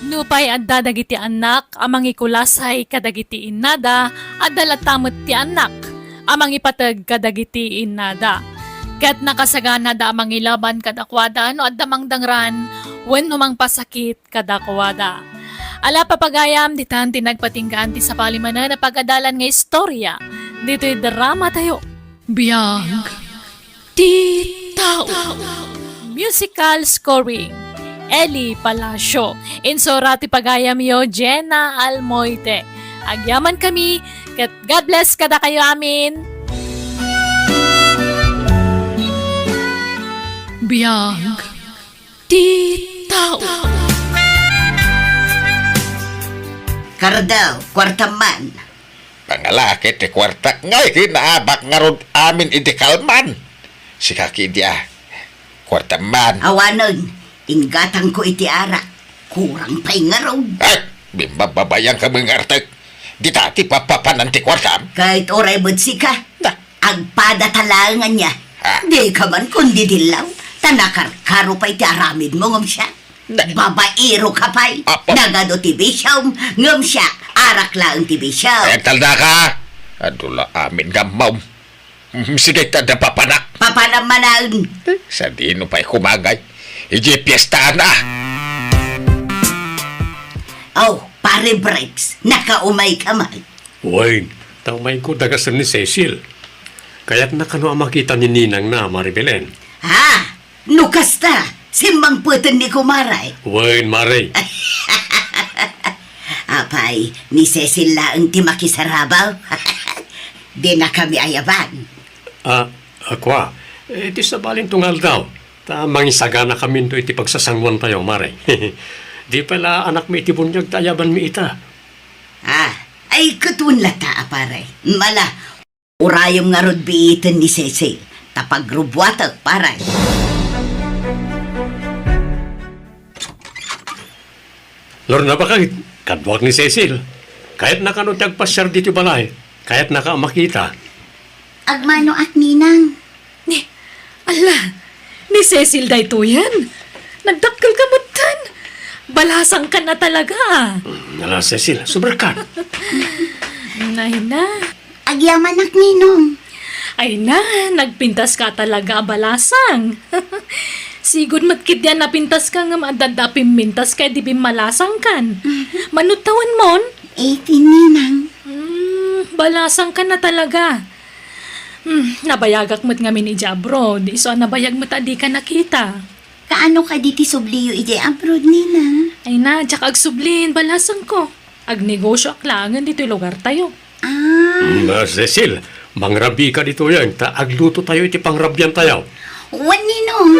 Nupay adda dagiti anak, amang ikulasay kadagiti inada, adalatamot ti anak, amang ipatag kadagiti inada. Kat nakasagana da amang ilaban kadakwada, no adda mang dangran, wen numang pasakit kadakwada. Ala papagayam, ditan tinagpatinggaan ti sa palimanan na pagadalan nga istorya, dito'y drama tayo. Biyag, ti tao. Musical scoring, Eli Palacio. Insura ti pagayam yo, Jenna Almoite. Agyaman kami, kat God bless kada kayo amin. Biyag, ti tao. Kardaw, kwartaman. Pangalaki ti kwartak ngay kinaabak nga rod amin iti kalman. Si kaki dia, kwartaman. Awanon, inggatang ko iti arak. Kurang pa'y nga raw. Ay, bimbababayang ka mga artek. Di tati papapanan ti kwartam. Kahit oray budsi ka, agpada talangan niya. Di ka man kundi dilaw. Tanakarkaro pa'y ti aramid mo ngam siya. Babairo ka pa'y. Apo. Nagado ti bisyong ngam siya. Arak lang ti bisyong. Ay, talda ka! Adula amin gamaw. Sige, tada papanak. Papanamanaan. Sa dino pa'y kumagay. Iji piyestaan na. Oh, pare Breaks. Nakaumay ka man. Wayne, tamay ko dagasan ni Cecil. Kaya't nakano ang makita ni Ninang na, Maribelen. Ha? Nukas ta. Simbang putin ni Kumaray. Wayne, Maray. Apay, ni Cecil lang ti makisarabaw. Di na kami ayaban. Akwa, iti sa balin tungal daw. Tamang isagana kami ito iti pagsasangwan tayo, Maray. Di pala anak mi iti bunyag tayaban mi ita. Ay kutun lata apare. Mala, urayom nga rod biitin ni Cecil. Tapag rubwatag paray. Lorna ba kahit kadwag ni Cecil? Kahit nakanutag pasyar dito balay, kahit nakamakita. Agmano at ninang. Ala, ni Cecil day to yan. Nagdakkel ka mutan. Balasang ka na talaga. Nala, Cecil, subrakan. Ay na. Agyaman at ninong. Ay na, nagpintas ka talaga balasang. Sigod matkit yan napintas ka nga madadapim mintas kaya di malasang kan. Manutawan mon? 18 ninang. Balasang ka na talaga. Nabayagak mo't nga ni Jabro. Di so nabayag mo't di ka nakita. Kaano ka diti subliyo iti abroad ninang? Ay na, tsak agsublin, balasang ko. Agnegosyo aklangan dito lugar tayo. Cecil, mangrabi ka dito yan. Agluto tayo iti pangrabyan tayo. Wan ninong.